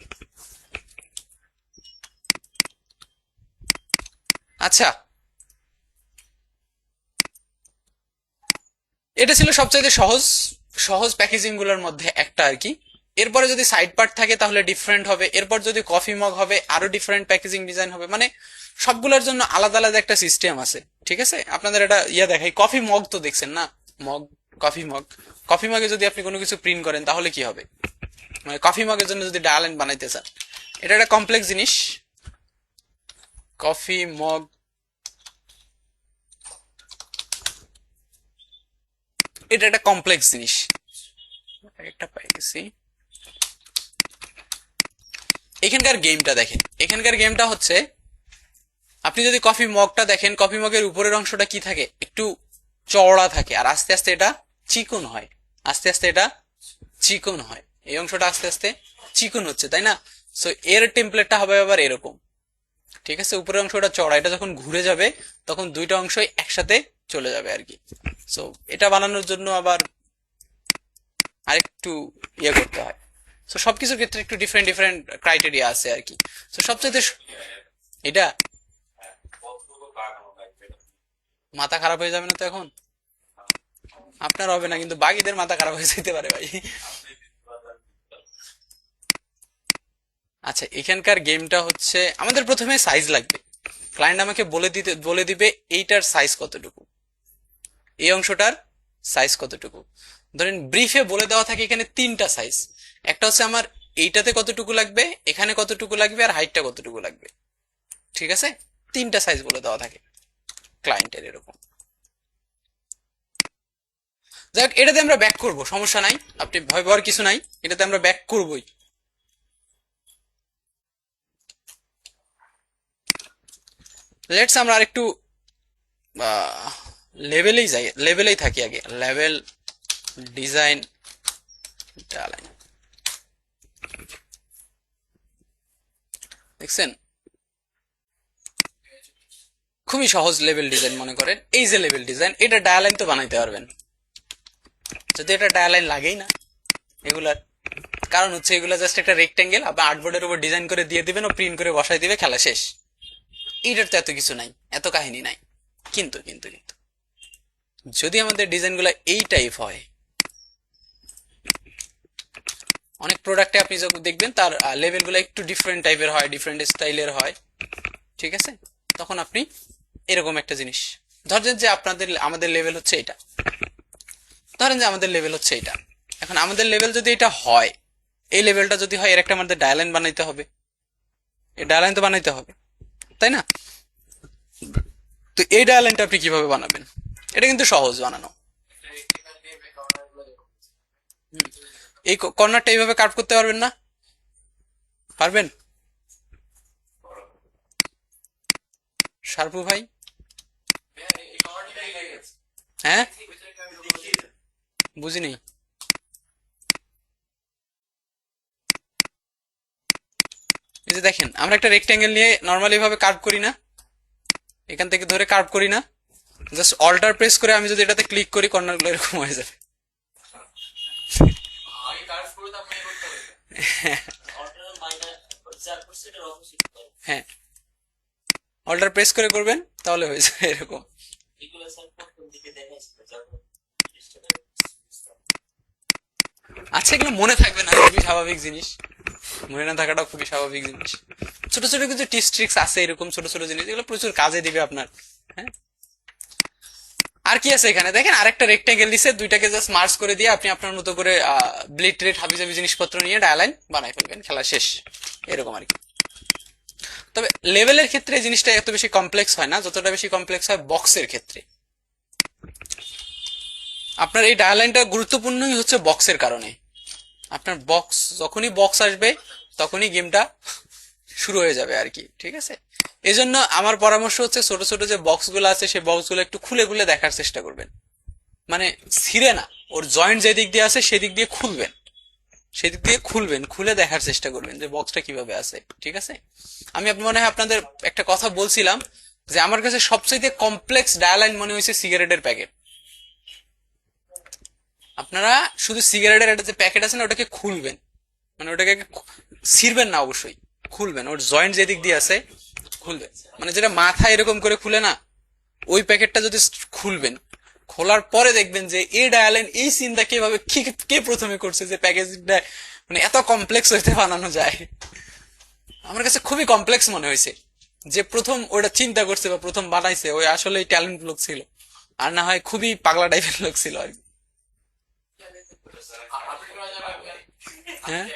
আচ্ছা, এটা ছিল সবচাইতে সহজ সহজ প্যাকেজিং গুলোর মধ্যে একটা আর কি। এরপরে যদি সাইড পার্ট থাকে তাহলে ডিফারেন্ট হবে, এরপর যদি কফি মগ হবে আরো ডিফারেন্ট প্যাকেজিং ডিজাইন হবে, মানে সবগুলোর জন্য আলাদা আলাদা একটা সিস্টেম আছে, ঠিক আছে? আপনাদের এটা ইয়া দেখাই, কফি মগ তো দেখছেন না, মগ, কফি মগ, কফি মগে যদি আপনি কোনো কিছু প্রিন্ট করেন তাহলে কি হবে, মানে কফি মগের জন্য যদি ডায়ালাইন বানাইতে চান, এটা একটা কমপ্লেক্স জিনিস। কফি মগ, এটা একটা কমপ্লেক্স জিনিস, একটা পাই গেছি। এখানকার গেমটা দেখেন, এখানকার গেমটা হচ্ছে আপনি যদি কফি মগটা দেখেন, কফি মগের উপরের অংশটা কি থাকে, একটু চওড়া থাকে, আর আস্তে আস্তে এটা চিকন হয়, আস্তে আস্তে এটা চিকন হয়, এই অংশটা আস্তে আস্তে চিকন হচ্ছে, তাই না? সো এর টেমপ্লেটটা হবে আবার এরকম, ঠিক আছে? উপরের অংশটা চড়া, এটা যখন ঘুরে যাবে তখন দুইটা অংশই একসাথে চলে যাবে আর কি। সো এটা বানানোর জন্য আবার আরেকটু ইয়ে করতে হয়। সো সবকিছুর ক্ষেত্রে একটু ডিফারেন্ট ডিফারেন্ট ক্রাইটেরিয়া আছে আর কি। সো সবচেয়ে এটা মাথা খারাপ হয়ে যাবে না তো এখন? আপনার হবে না, কিন্তু বাকিদের মাথা খারাপ হয়ে যেতে পারে ভাই। আচ্ছা, এখানকার গেমটা হচ্ছে আমাদের প্রথমে সাইজ লাগবে, ক্লায়েন্ট আমাকে বলে দিবে এইটার সাইজ কতটুকু, এই অংশটার সাইজ কতটুকু। ধরেন ব্রিফে বলে দেওয়া থাকে এখানে তিনটা সাইজ, একটা হচ্ছে আমার এইটাতে কতটুকু লাগবে, এখানে কতটুকু লাগবে, আর হাইটটা কতটুকু লাগবে। ঠিক আছে, তিনটা সাইজ বলে দেওয়া থাকে ক্লায়েন্টের এরকম। যাই হোক, এটাতে আমরা ব্যাক করব, সমস্যা নাই, আপনি ভয় পাওয়ার কিছু নাই, এটাতে আমরা ব্যাক করবই। লেটস আমরা আরেকটু লেভেলেই যাই, লেভেলেই থাকি আগে, লেভেল ডিজাইন ডায়ালাইন। দেখছেন খুবই সহজ লেভেল ডিজাইন। মনে করেন এই যে লেভেল ডিজাইন, এটা ডায়ালাইন তো বানাইতে পারবেন, যদি এটা ডায়ালাইন লাগেই না এগুলার, কারণ হচ্ছে এগুলা জাস্ট একটা রেক্টেঙ্গেল আপনি আর্টবোর্ডের উপর ডিজাইন করে দিয়ে দিবেন ও প্রিন্ট করে বসাই দিবে, খেলা শেষ। এটার তো এত কিছু নাই, এত কাহিনী নাই। কিন্তু কিন্তু কিন্তু যদি আমাদের ডিজাইনগুলো এই টাইপ হয়, অনেক প্রোডাক্টে আপনি যখন দেখবেন তার লেভেলগুলো একটু ডিফারেন্ট টাইপের হয়, ডিফারেন্ট স্টাইলের হয়, ঠিক আছে, তখন আপনি এরকম একটা জিনিস ধরেন যে আমাদের লেভেল হচ্ছে এটা, ধরেন যে আমাদের লেভেল হচ্ছে এটা। এখন আমাদের লেভেল যদি এটা হয়, এই লেভেলটা যদি হয়, এর একটা আমাদের ডায়ালাইন বানাইতে হবে, এই ডায়ালাইন তো বানাইতে হবে, তাই না? তো এই ডায়ালাইনটা আপনি কিভাবে বানাবেন? এটা কিন্তু সহজ বানানো। এই কর্নারটা এইভাবে কাট করতে পারবেন না? পারবেন শার্পু ভাই? হ্যাঁ, বুঝিনি। এই যে দেখেন, আমরা একটা রেক্ট্যাঙ্গেল নিয়ে নর্মালি ভাবে কার্ভ করি না, এখান থেকে ধরে কার্ভ করি না, জাস্ট অল্টার প্রেস করে আমি যদি এটাতে ক্লিক করি, কর্নার গুলো এরকম হয়ে যাবে। হ্যাঁ, অল্টার প্রেস করে করবেন, তাহলে হয়ে যাবে এরকম। আচ্ছা, এগুলো মনে থাকবে না, খুবই স্বাভাবিক জিনিস, মনে না থাকাটাও খুবই স্বাভাবিক জিনিস। ছোট ছোট কিছু টিপস ট্রিক্স আছে, এরকম ছোট ছোট জিনিস, এগুলো প্রচুর কাজে দিবে আপনার। হ্যাঁ, আর কি আছে এখানে দেখেন, আরেকটা রেক্ট্যাঙ্গেল দিছে, দুইটাকে জাস্ট মার্জ করে দিয়ে আপনি আপনার মতো করে ব্লিড ট্রেড হাবিজাবি জিনিসপত্র নিয়ে ডায়ালাইন বানাই ফেলবেন, খেলা শেষ, এরকম আর কি। তবে লেভেলের ক্ষেত্রে এই জিনিসটা এত বেশি কমপ্লেক্স হয় না, যতটা বেশি কমপ্লেক্স হয় বক্সের ক্ষেত্রে। আপনার এই ডায়ালাইনটা গুরুত্বপূর্ণই হচ্ছে বক্সের কারণে। আপনার বক্স, যখনই বক্স আসবে তখনই গেমটা শুরু হয়ে যাবে আর কি, ঠিক আছে। এই জন্য আমার পরামর্শ হচ্ছে ছোট ছোট যে বক্সগুলো আছে সেই বক্সগুলো একটু খুলে খুলে দেখার চেষ্টা করবেন, মানে ছিঁড়ে না, ওর জয়েন্ট যেদিক দিয়ে আছে সেদিক দিয়ে খুলবেন, সেদিক দিয়ে খুলবেন, খুলে দেখার চেষ্টা করবেন যে বক্সটা কিভাবে আছে, ঠিক আছে। আমি মনে হয় আপনাদের একটা কথা বলছিলাম যে আমার কাছে সবচেয়ে কমপ্লেক্স ডায়ালাইন মনে হয়েছে সিগারেটের প্যাকেট। আপনারা শুধু সিগারেটের একটা যে প্যাকেট আছে না, ওটাকে খুলবেন, মানে ওটাকে ছিঁড়বেন না, অবশ্যই খুলবেন, ওর জয়েন্ট যেদিক দিয়ে আছে খুলবেন, মানে যেটা মাথা এরকম করে খুলে না, ওই প্যাকেটটা যদি খুলবেন, খোলার পরে দেখবেন যে এই ডায়ালাইন, এই চিন্তা কিভাবে কে প্রথমে করছে যে প্যাকেজটা মানে এত কমপ্লেক্স হইতে বানানো যায়। আমার কাছে খুবই কমপ্লেক্স মনে হয়েছে, যে প্রথম ওটা চিন্তা করছে বা প্রথম বানাইছে ওই আসলে ট্যালেন্ট লোক ছিল, আর না হয় খুবই পাগলা টাইপের লোক ছিল আর কি। হ্যাঁ,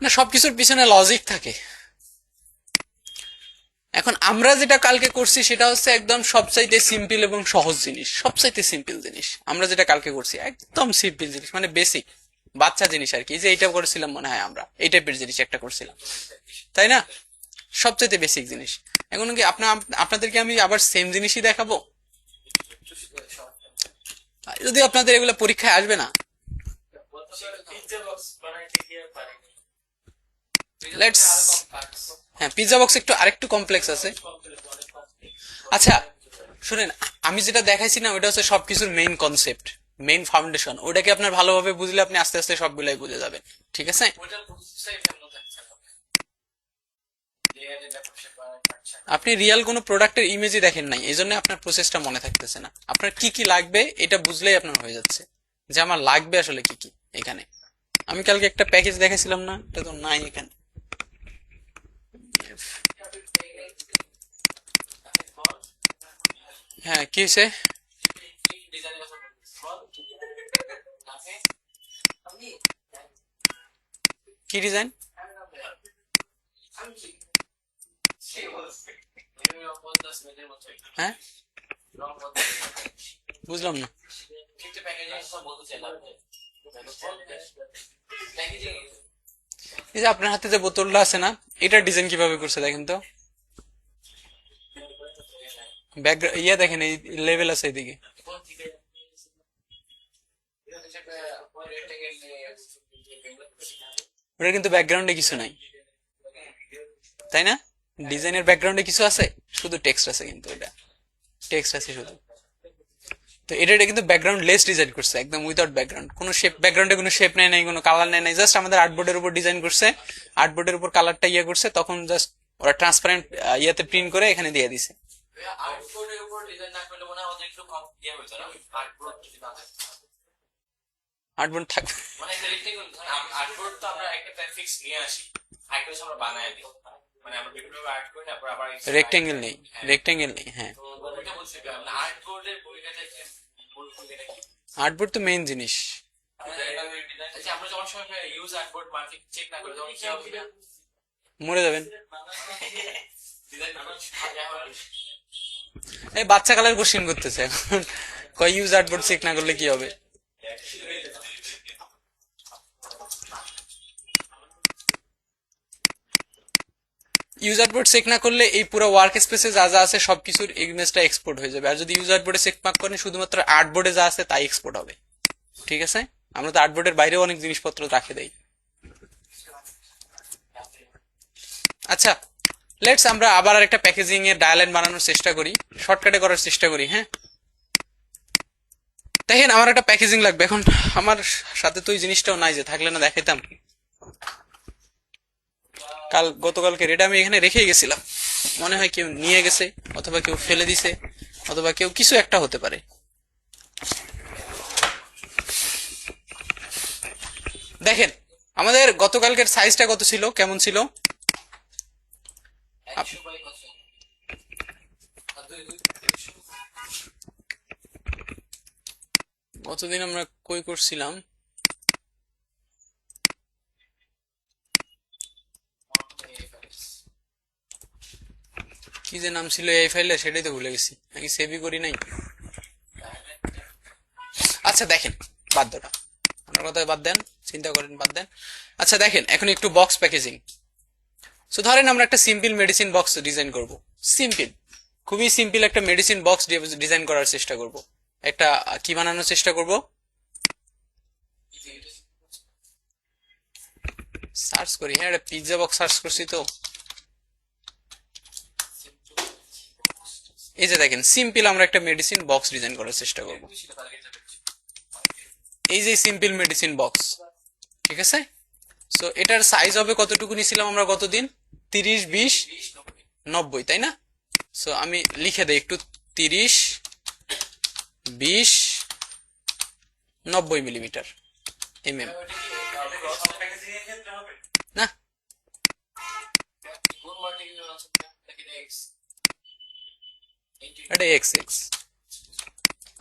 না, সবকিছুর পিছনে লজিক থাকে। এখন আমরা যেটা কালকে করছি সেটা হচ্ছে একদম সবচাইতে সিম্পল এবং সহজ জিনিস, সবচাইতে সিম্পল জিনিস আমরা যেটা কালকে করছি, একদম সিম্পল জিনিস, মানে বেসিক বাচ্চা জিনিস আর কি। যে এইটা করেছিলাম মনে হয় আমরা এই টাইপের জিনিস একটা করছিলাম, তাই না? সবচাইতে বেসিক জিনিস। এখন কি আপনাদেরকে আমি আবার সেম জিনিসই দেখাবো? যদি আপনাদের এগুলো পরীক্ষায় আসবে না, লেটস, হ্যাঁ, পিৎজা বক্স একটু আরেকটু কমপ্লেক্স আছে। আচ্ছা শুনেন, আমি যেটা দেখাইছি না, ওটা হচ্ছে সবকিছুর মেইন কনসেপ্ট, মেইন ফাউন্ডেশন। ওটাকে আপনার ভালোভাবে বুঝলে আপনি আস্তে আস্তে সবগুলাই বুঝে যাবেন, ঠিক আছে। আপনি রিয়েল কোনো প্রোডাক্টের ইমেজই দেখেন নাই, এই জন্য আপনার প্রসেসটা মনে থাকতেছে না। আপনার কি কি লাগবে এটা বুঝলেই আপনার হয়ে যাচ্ছে, যে আমার লাগবে আসলে কি কি। এখানে আমি কালকে একটা প্যাকেজ দেখাইছিলাম না, এটা তো নাই এখানে। হ্যাঁ কি হয়েছে? ডিজাইনের কথা বলছি তাকে আপনি কি ডিজাইন? আমি কি সে বলছে আমি পঞ্চাশ মিনিটের মতো হ্যাঁ রং বুঝলাম না। কিন্তু প্যাকেজিং সব বলতে চাইলাম প্যাকেজিং এই যে আপনার হাতে যে বোতলটা আছে না, এটার ডিজাইন কিভাবে করছে দেখেন তো। ব্যাকগ্রাউন্ড ইয়া দেখেন, এই লেভেল আছে এদিকে। ওটা কিন্তু ব্যাকগ্রাউন্ডে কিছু নাই, তাই না? ডিজাইনের ব্যাকগ্রাউন্ডে কিছু আছে, শুধু টেক্সট আছে, কিন্তু এটা টেক্সট আছে শুধু। তো এটা কিন্তু ব্যাকগ্রাউন্ড লেস ডিজাইন করছে, একদম উইদাউট ব্যাকগ্রাউন্ড, কোনো শেপ, ব্যাকগ্রাউন্ডে কোনো শেপ নেই, নাই কোনো কালার নেই, নাই জাস্ট আমাদের আর্টবোর্ডের উপর ডিজাইন করছে, আর্টবোর্ডের উপর কালারটা ইয়ে করছে, তখন জাস্ট ওরা ট্রান্সপারেন্ট ইয়াতে প্রিন্ট করে এখানে দিয়ে দিছে। আউটবোর্ডের উপর ডিজাইন না করলে মনে হয় আমাদের একটু কম ইয়ে হতো না আউটবোর্ড যদি না থাকে আর্টবোর্ড থাকবে মানে একটা রেক্টেঙ্গল আউটবোর্ড তো আমরা একটা টাইম ফিক্স নিয়ে আসি আরেকটা আমরা বানায় দিই মানে আমরা বিভিন্ন আর্ট করি না পরে আবার রেক্টেঙ্গেল নেই, রেক্টেঙ্গেল নেই। হ্যাঁ তো ওটা বলছি আমরা আউটবোর্ডের ভূমিকাটা কি ভূমিকাটা কি আর্টবোর্ড তো মেইন জিনিস। আচ্ছা আমরা যখন সময় ইউজ আউটবোর্ড মার্কেট চেক না করে তখন কি হবে মরে যাবেন। ডিজাইন এই বাচ্চা কালের কোশ্চেন করতেছে এখন, কয় ইউজ আর্টবোর্ড চেক না করলে কি হবে। ইউজার বোর্ড চেক না করলে এই পুরো ওয়ার্ক স্পেসে যা যা আছে সবকিছুর ইমেজটা এক্সপোর্ট হয়ে যাবে, আর যদি ইউজার বোর্ডে চেক মার্ক করেন শুধুমাত্র আর্টবোর্ডে যা আছে তাই এক্সপোর্ট হবে। ঠিক আছে, আমরা তো আর্টবোর্ডের বাইরেও অনেক জিনিসপত্র রাখে দেই। আচ্ছা লেটস আমরা আবার আরেকটা প্যাকেজিং এর ডায়ালাইন বানানোর চেষ্টা করি, শর্টকাটে করার চেষ্টা করি। হ্যাঁ দেখেন আমার একটা প্যাকেজিং লাগবে, এখন আমার সাথে তো ওই জিনিসটাও নাই, যে থাকলে না দেখাইতাম। গতকালকে এটা আমি এখানে রেখে গেছিলাম, মনে হয় কেউ নিয়ে গেছে, অথবা কেউ ফেলে দিছে, অথবা কেউ কিছু একটা হতে পারে। দেখেন আমাদের গতকালকের সাইজটা কত ছিল, কেমন ছিল? 100 বাই কত আর দুই গতদিন আমরা কই করছিলাম, কি যে নাম ছিল এই ফাইলে, সেটাই তো ভুলে গেছি, নাকি সেভই করি নাই। আচ্ছা দেখেন, বাদ দেন, আপনার কথা বাদ দেন, চিন্তা করেন, বাদ দেন। আচ্ছা দেখেন এখন একটু বক্স প্যাকেজিং। সো ধরেন আমরা একটা সিম্পল মেডিসিন বক্স ডিজাইন করব, সিম্পল, খুবই সিম্পল একটা মেডিসিন বক্স ডিজাইন করার চেষ্টা করব। একটা কি বানানোর চেষ্টা করব, সার্চ করি। হ্যাঁ একটা পিৎজা বক্স সার্চ করছি তো, এই যে দেখেন সিম্পল আমরা একটা মেডিসিন বক্স ডিজাইন করার চেষ্টা করব। এই যে সিম্পল মেডিসিন বক্স, ঠিক আছে। সো এটার সাইজ হবে কতটুকু নিছিলাম আমরা গতদিন, 30, 20, 90, তাই না? সো আমি লিখে দেই একটু, 30, 20, 90 মিলিমিটার mm না, এটা এক্স এক্স।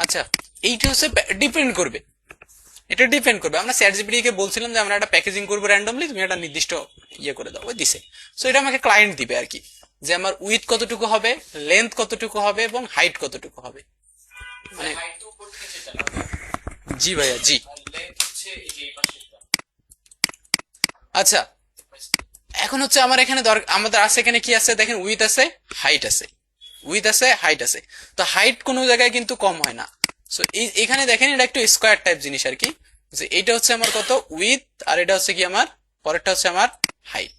আচ্ছা এইটা হচ্ছে ডিপেন্ড করবে, এটা ডিপেন্ড করবে, আমরা চ্যাটজিপিটি কে বলছিলাম যে আমরা একটা প্যাকেজিং করবো র্যান্ডমলি, তুমি একটা নির্দিষ্ট ইয়ে করে দাও, ওই দিছে। সো এটা আমাকে ক্লায়েন্ট দিবে আর কি, যে আমার উইথ কতটুকু হবে, লেন্থ কতটুকু হবে এবং হাইট কতটুকু হবে। মানে জি ভাইয়া জি। আচ্ছা এখন হচ্ছে আমার এখানে আমাদের আছে, এখানে কি আছে দেখেন, উইথ আছে, হাইট আছে, উইথ আছে, হাইট আছে। তো হাইট কোনো জায়গায় কিন্তু কম হয় না। সো এখানে দেখেন এটা একটু স্কোয়ার টাইপ জিনিস আর কি, যে এটা হচ্ছে আমার কত উইথ, আর এটা হচ্ছে কি আমার পরেরটা হচ্ছে আমার হাইট,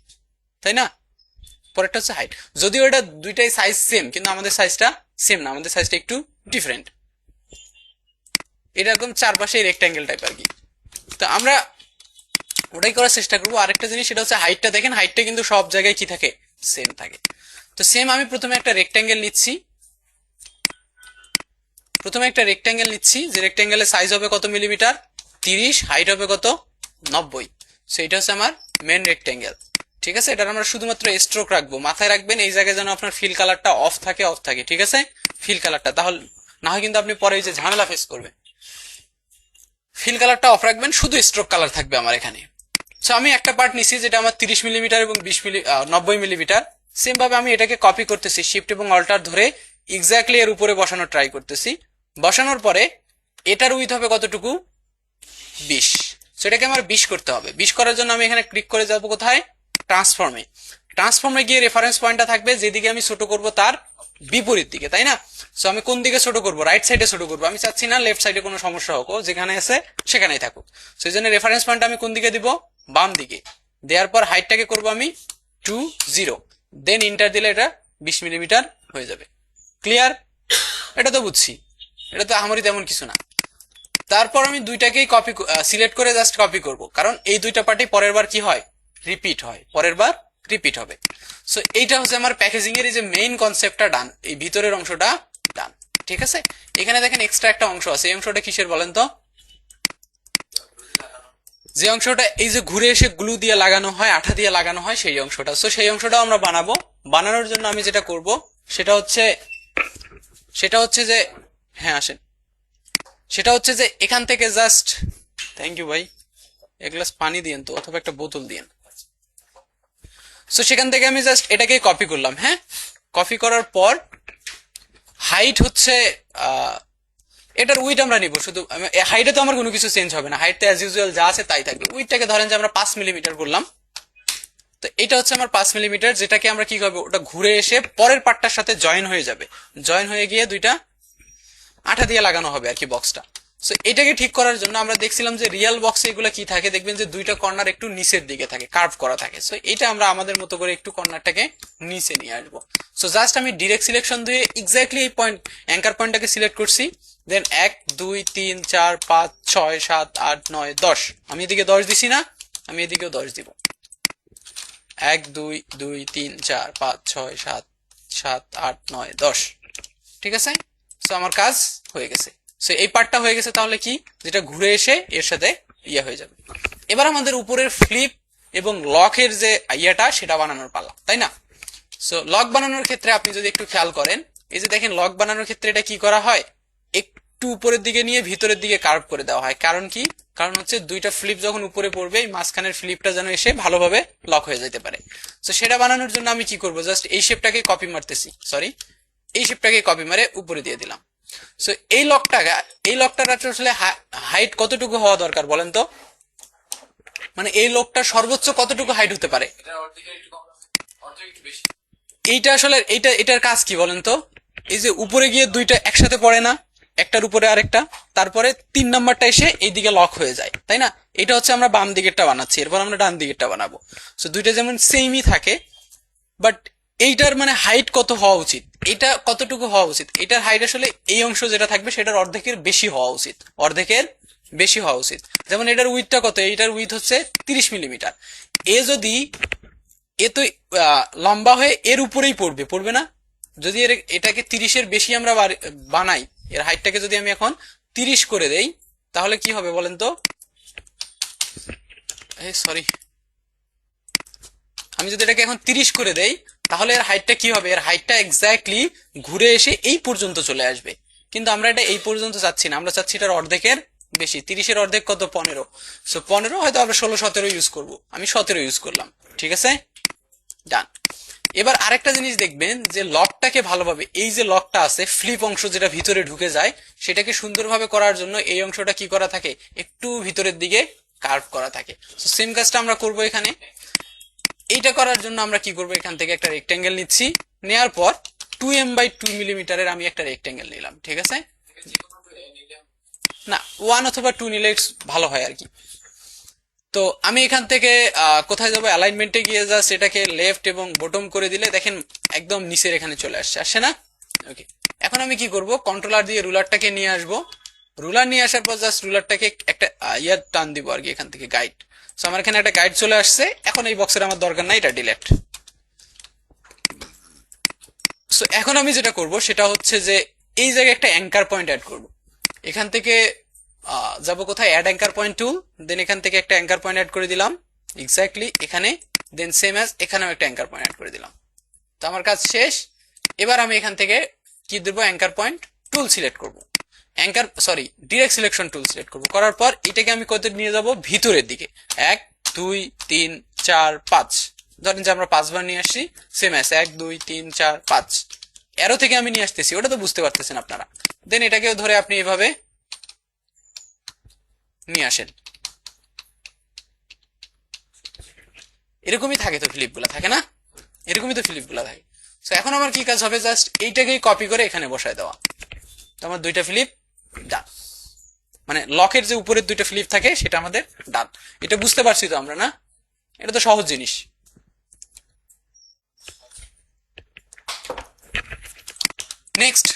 তাই না? পরেরটা হচ্ছে হাইট, যদিও এটা দুইটাই সাইজ সেম, কিন্তু আমাদের সাইজটা সেম না, আমাদের সাইজটা একটু ডিফারেন্ট। এটা একদম চারপাশে রেক্ট্যাঙ্গেল টাইপ আর কি। তো আমরা ওটাই করার চেষ্টা করবো। আরেকটা জিনিস সেটা হচ্ছে হাইটটা, দেখেন হাইটটা কিন্তু সব জায়গায় কি থাকে, সেম থাকে। তো সেম আমি প্রথমে একটা রেক্ট্যাঙ্গেল নিচ্ছি, যে রেক্ট্যাঙ্গেলের সাইজ হবে কত মিলিমিটার, 30, হাইট হবে কত, 90। সো এটা হচ্ছে আমার মেন রেক্ট্যাঙ্গেল, ঠিক আছে, এটা আমরা শুধুমাত্র স্ট্রোক রাখবো, মাথায় রাখবেন এই জায়গায় যেন আপনার ফিল কালারটা অফ থাকে, ঠিক আছে, ফিল কালারটা, তাহলে না হয় কিন্তু আপনি পরে এই যে ঝামেলা ফেস করবেন। ফিল কালারটা অফ রাখবেন, শুধু স্ট্রোক কালার থাকবে আমার এখানে। সো আমি একটা পার্ট নিছি যেটা আমার 30 মিলিমিটার এবং 90 মিলিমিটার, সেম ভাবে আমি এটাকে কপি করতেছি, শিফট এবং অল্টার ধরে এক্স্যাক্টলি এর উপরে বসানোর ট্রাই করতেছি। বসানোর পরে এটার উইথ হবে কতটুকু, 20। সেটাকে আমার 20 করতে হবে। 20 করার জন্য আমি এখানে ক্লিক করে যাব কোথায়, ট্রান্সফর্মে গিয়ে রেফারেন্স পয়েন্টটা থাকবে যেদিকে আমি ছোট করব তার বিপরীত দিকে, তাই না? সো আমি কোন দিকে ছোট করব, রাইট সাইডে ছোট করব, আমি চাচ্ছি না লেফট সাইডে কোনো সমস্যা হোক, যেখানে আছে সেখানেই থাকুক। সেই জন্য রেফারেন্স পয়েন্ট আমি কোন দিকে দিব, বাম দিকে। দেওয়ার পর হাইটটাকে করব আমি 20, দেন ইন্টার দিলে এটা 20 মিলিমিটার হয়ে যাবে। ক্লিয়ার? এটা তো বুঝছি, এটা তো আমারই তেমন কিছু না। তারপর আমি দুইটাকেই সিলেক্ট করে জাস্ট কপি করব, কারণ এই দুইটা পার্টি পরের বার কি হয়, রিপিট হয়, পরের বার রিপিট হবে। সো এইটা হচ্ছে আমার প্যাকেজিং এর এই যে মেইন কনসেপ্টটা ডান, এই ভিতরের অংশটা ডান, ঠিক আছে। এখানে দেখেন এক্সট্রা একটা অংশ আছে, এই অংশটা কিসের বলেন তো? যে অংশটা এই যে ঘুরে এসে গ্লু দিয়ে লাগানো হয়, আঠা দিয়ে লাগানো হয়, সেই অংশটা। সো সেই অংশটাও আমরা বানাবো। বানানোর জন্য আমি যেটা করব সেটা হচ্ছে যে হ্যাঁ আসেন, সেটা হচ্ছে যে এখান থেকে জাস্ট, থ্যাংক ইউ ভাই, এক গ্লাস পানি দিয়েন তো, অথবা একটা বোতল দিয়েন। সো সেখান থেকে আমি জাস্ট এটাকে কপি করলাম। হ্যাঁ, কপি করার পর হাইট হচ্ছে এটার উইথ আমরা নিব, শুধু হাইটে তো আমার কোনো কিছু চেঞ্জ হবে না, হাইট তো অ্যাজ ইউজুয়াল যা আছে তাই থাকবে। উইথটাকে ধরেন যে আমরা 5 মিলিমিটার করলাম, তো এটা হচ্ছে আমার 5 মিলিমিটার, যেটাকে আমরা কি করবো, ওটা ঘুরে এসে পরের পার্টটার সাথে জয়েন হয়ে যাবে, জয়েন হয়ে গিয়ে দুইটা আঠা দিয়ে লাগানো হবে আর কি বক্সটা। সো এটাকে ঠিক করার জন্য আমরা দেখছিলাম যে রিয়েল বক্সে এগুলো কি থাকে, দেখবেন যে দুইটা কর্নার একটু নিচের দিকে থাকে, কার্ভ করা থাকে। সো এটা আমরা আমাদের মতো করে একটু কর্নারটাকে নিচে নিয়ে আসবো। সো জাস্ট আমি ডিরেক্ট সিলেকশন দিয়ে এক্স্যাক্টলি এই পয়েন্ট, অ্যাঙ্কার পয়েন্টটাকে সিলেক্ট করছি, দেন 1 2 3 4 5 6 7 8 9 10, আমি এদিকে 10 দিছি না, আমি এদিকেও 10 দিব। 1 2 2 3 4 5 6 7 7 8 9 10, ঠিক আছে। সো আমার কাজ হয়ে গেছে। সো এই পার্টটা হয়ে গেছে, তাহলে কি, যেটা ঘুরে এসে এর সাথে ইয়ে হয়ে যাবে। এবার আমাদের উপরের ফ্লিপ এবং লকের যে ইয়েটা সেটা বানানোর পালা, তাই না? সো লক বানানোর ক্ষেত্রে আপনি যদি একটু খেয়াল করেন, এই যে দেখেন লক বানানোর ক্ষেত্রে এটা কি করা হয়, একটু উপরের দিকে নিয়ে ভিতরের দিকে কার্ভ করে দেওয়া হয়। কারণ কি, কারণ হচ্ছে দুইটা ফ্লিপ যখন উপরে পড়বে, এই মাঝখানের ফ্লিপটা যেন এসে ভালোভাবে লক হয়ে যেতে পারে। তো সেটা বানানোর জন্য আমি কি করব, জাস্ট এই শেপটাকে কপি মারতেছি, এই শেপটাকে কপি মারে উপরে দিয়ে দিলাম। সো এই লকটার আসলে হাইট কতটুকু হওয়া দরকার বলেন তো, মানে এই লকটা সর্বোচ্চ কতটুকু হাইট হতে পারে? এটা অর্ধেকের একটু কম, অর্ধেক একটু বেশি। এইটা আসলে এটার কাজ কি বলেন তো, এই যে উপরে গিয়ে দুইটা একসাথে পড়ে না, একটার উপরে আরেকটা, তারপরে 3 নাম্বারটা এসে এইদিকে লক হয়ে যায়, তাই না? এটা হচ্ছে আমরা বাম দিকেরটা বানাচ্ছি, এরপর আমরা ডান দিকেরটা বানাবো। সো দুইটা যেমন সেমই থাকে, বাট এইটার মানে হাইট কত হওয়া উচিত, এটা কতটুকু হওয়া উচিত, এটার হাইট আসলে এই অংশ যেটা থাকবে সেটার অর্ধেকের বেশি হওয়া উচিত, যেমন এটার উইথটা কত, এইটার উইথ হচ্ছে 30 মিলিমিটার। যদি এ তো লম্বা হয়ে এর উপরেই পড়বে না, যদি এটাকে 30-এর বেশি আমরা বানাই, এর হাইটটাকে যদি আমি এখন 30 করে দেই, তাহলে কি হবে বলেন তো, সরি, আমি যদি এটাকে এখন 30 করে দেই, তাহলে এর হাইটটা কি হবে, এর হাইটটা এক্স্যাক্টলি ঘুরে এসে এই পর্যন্ত চলে আসবে। কিন্তু আমরা এটা এই পর্যন্ত চাচ্ছি না, আমরা চাচ্ছি এটার অর্ধেকের বেশি। 30-এর অর্ধেক কত, 15। সো 15 হয়তো আমরা 16-17 ইউজ করব, আমি 17 ইউজ করলাম, ঠিক আছে, ডান। এবার আরেকটা জিনিস দেখবেন যে লকটাকে ভালোভাবে, এই যে লকটা আছে ফ্লিপ অংশ যেটা ভিতরে ঢুকে যায়, সেটাকে সুন্দরভাবে করার জন্য এই অংশটা কি করা থাকে, একটু ভিতরের দিকে কার্ভ করা থাকে। সো সেম কাজটা আমরা করব এখানে। এইটা করার জন্য আমরা কি করব, এখান থেকে একটা রেক্টেঙ্গেল নিচ্ছি, নেয়ার পর 2m বাই 2 মিলিমিটারের আমি একটা রেক্টেঙ্গেল নিলাম, ঠিক আছে। না, 1 অথবা 2 নিলে ভালো হয় আর কি। তো আমি এখান থেকে কোথায় যাবো, অ্যালাইনমেন্টে গিয়ে জাস্ট এটাকে লেফট এবং বটম করে দিলে দেখেন একদম নিচের এখানে চলে আসছে না? ওকে, এখন আমি কি করব, কন্ট্রোলার দিয়ে রুলারটাকে নিয়ে আসবো, রুলার নিয়ে আসার পর জাস্ট রুলারটাকে একটা ইয়ার টান দিব আর কি, এখান থেকে গাইড। সো আমার এখানে একটা গাইড চলে আসছে, এখন এই বক্সের আমার দরকার নাই, এটা ডিলেট। সো এখন আমি যেটা করব সেটা হচ্ছে যে এই জায়গায় একটা অ্যাঙ্কার পয়েন্ট অ্যাড করব। এখান থেকে যাব কোথায়, অ্যাড অ্যাঙ্কার পয়েন্ট টুল, দেন এখান থেকে একটা অ্যাঙ্কার পয়েন্ট অ্যাড করে দিলাম এক্স্যাক্টলি এখানে দেন সেম অ্যাজ এখানেও একটা অ্যাঙ্কার পয়েন্ট অ্যাড করে দিলাম। তো আমার কাজ শেষ। এবার আমি এখান থেকে কি দেবো, অ্যাঙ্কার পয়েন্ট টুল সিলেক্ট করব, ডিরেক্ট সিলেকশন টুল সিলেক্ট করব। করার পর এটাকে আমি কত নিয়ে যাব, ভিতরের দিকে। 1 2 3 4 5, ধরেন যে আমরা 5 বার নিয়ে আসছি। সেম অ্যাজ 1 2 3 4 5 অ্যারো থেকে আমি নিয়ে আসতেছি, ওটা তো বুঝতে পারতেছেন আপনারা। দেন এটাকেও ধরে আপনি এভাবে নিয়ে আসেন। এরকমই থাকে তো ফ্লিপগুলো, থাকে না? এরকমই তো ফ্লিপগুলো থাকে। তো এখন আমার কি কাজ হবে, জাস্ট এইটাকেই কপি করে এখানে বসায় দেওয়া। তো আমার দুইটা ফ্লিপ ডান, মানে লকের যে উপরের দুইটা ফ্লিপ থাকে সেটা আমাদের ডান। এটা বুঝতে পারছি তো আমরা, না? এটা তো সহজ জিনিস। নেক্সট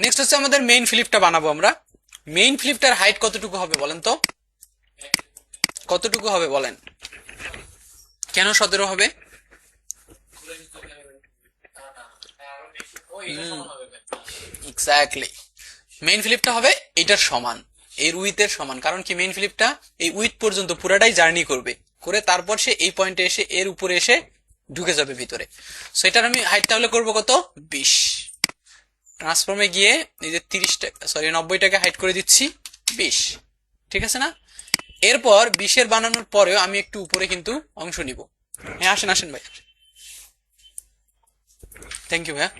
নেক্সট হচ্ছে আমাদের মেইন ফ্লিপটা বানাবো আমরা। মেইন ফ্লিপটার হাইট কতটুকু হবে বলেন তো? কতটুকু হবে বলেন? কেন 17 হবে? এক্স্যাক্টলি, মেইন ফ্লিপটা হবে এটার সমান, এর উইথের সমান। কারণ কি, মেইন ফ্লিপটা এই উইথ পর্যন্ত পুরাটাই জার্নি করবে, করে তারপর সে এই পয়েন্টে এসে এর উপরে এসে ঢুকে যাবে ভিতরে। সো এটার আমি হাইট তাহলে করবো কত, 20। ট্রান্সফর্মে গিয়ে এই যে 90টাকে হাইট করে দিচ্ছি 20, ঠিক আছে না? এরপর 20-এর বানানোর পরেও আমি একটু উপরে কিন্তু অংশ নিব। হ্যাঁ আসেন আসেন ভাই, থ্যাংক ইউ ভাইয়া।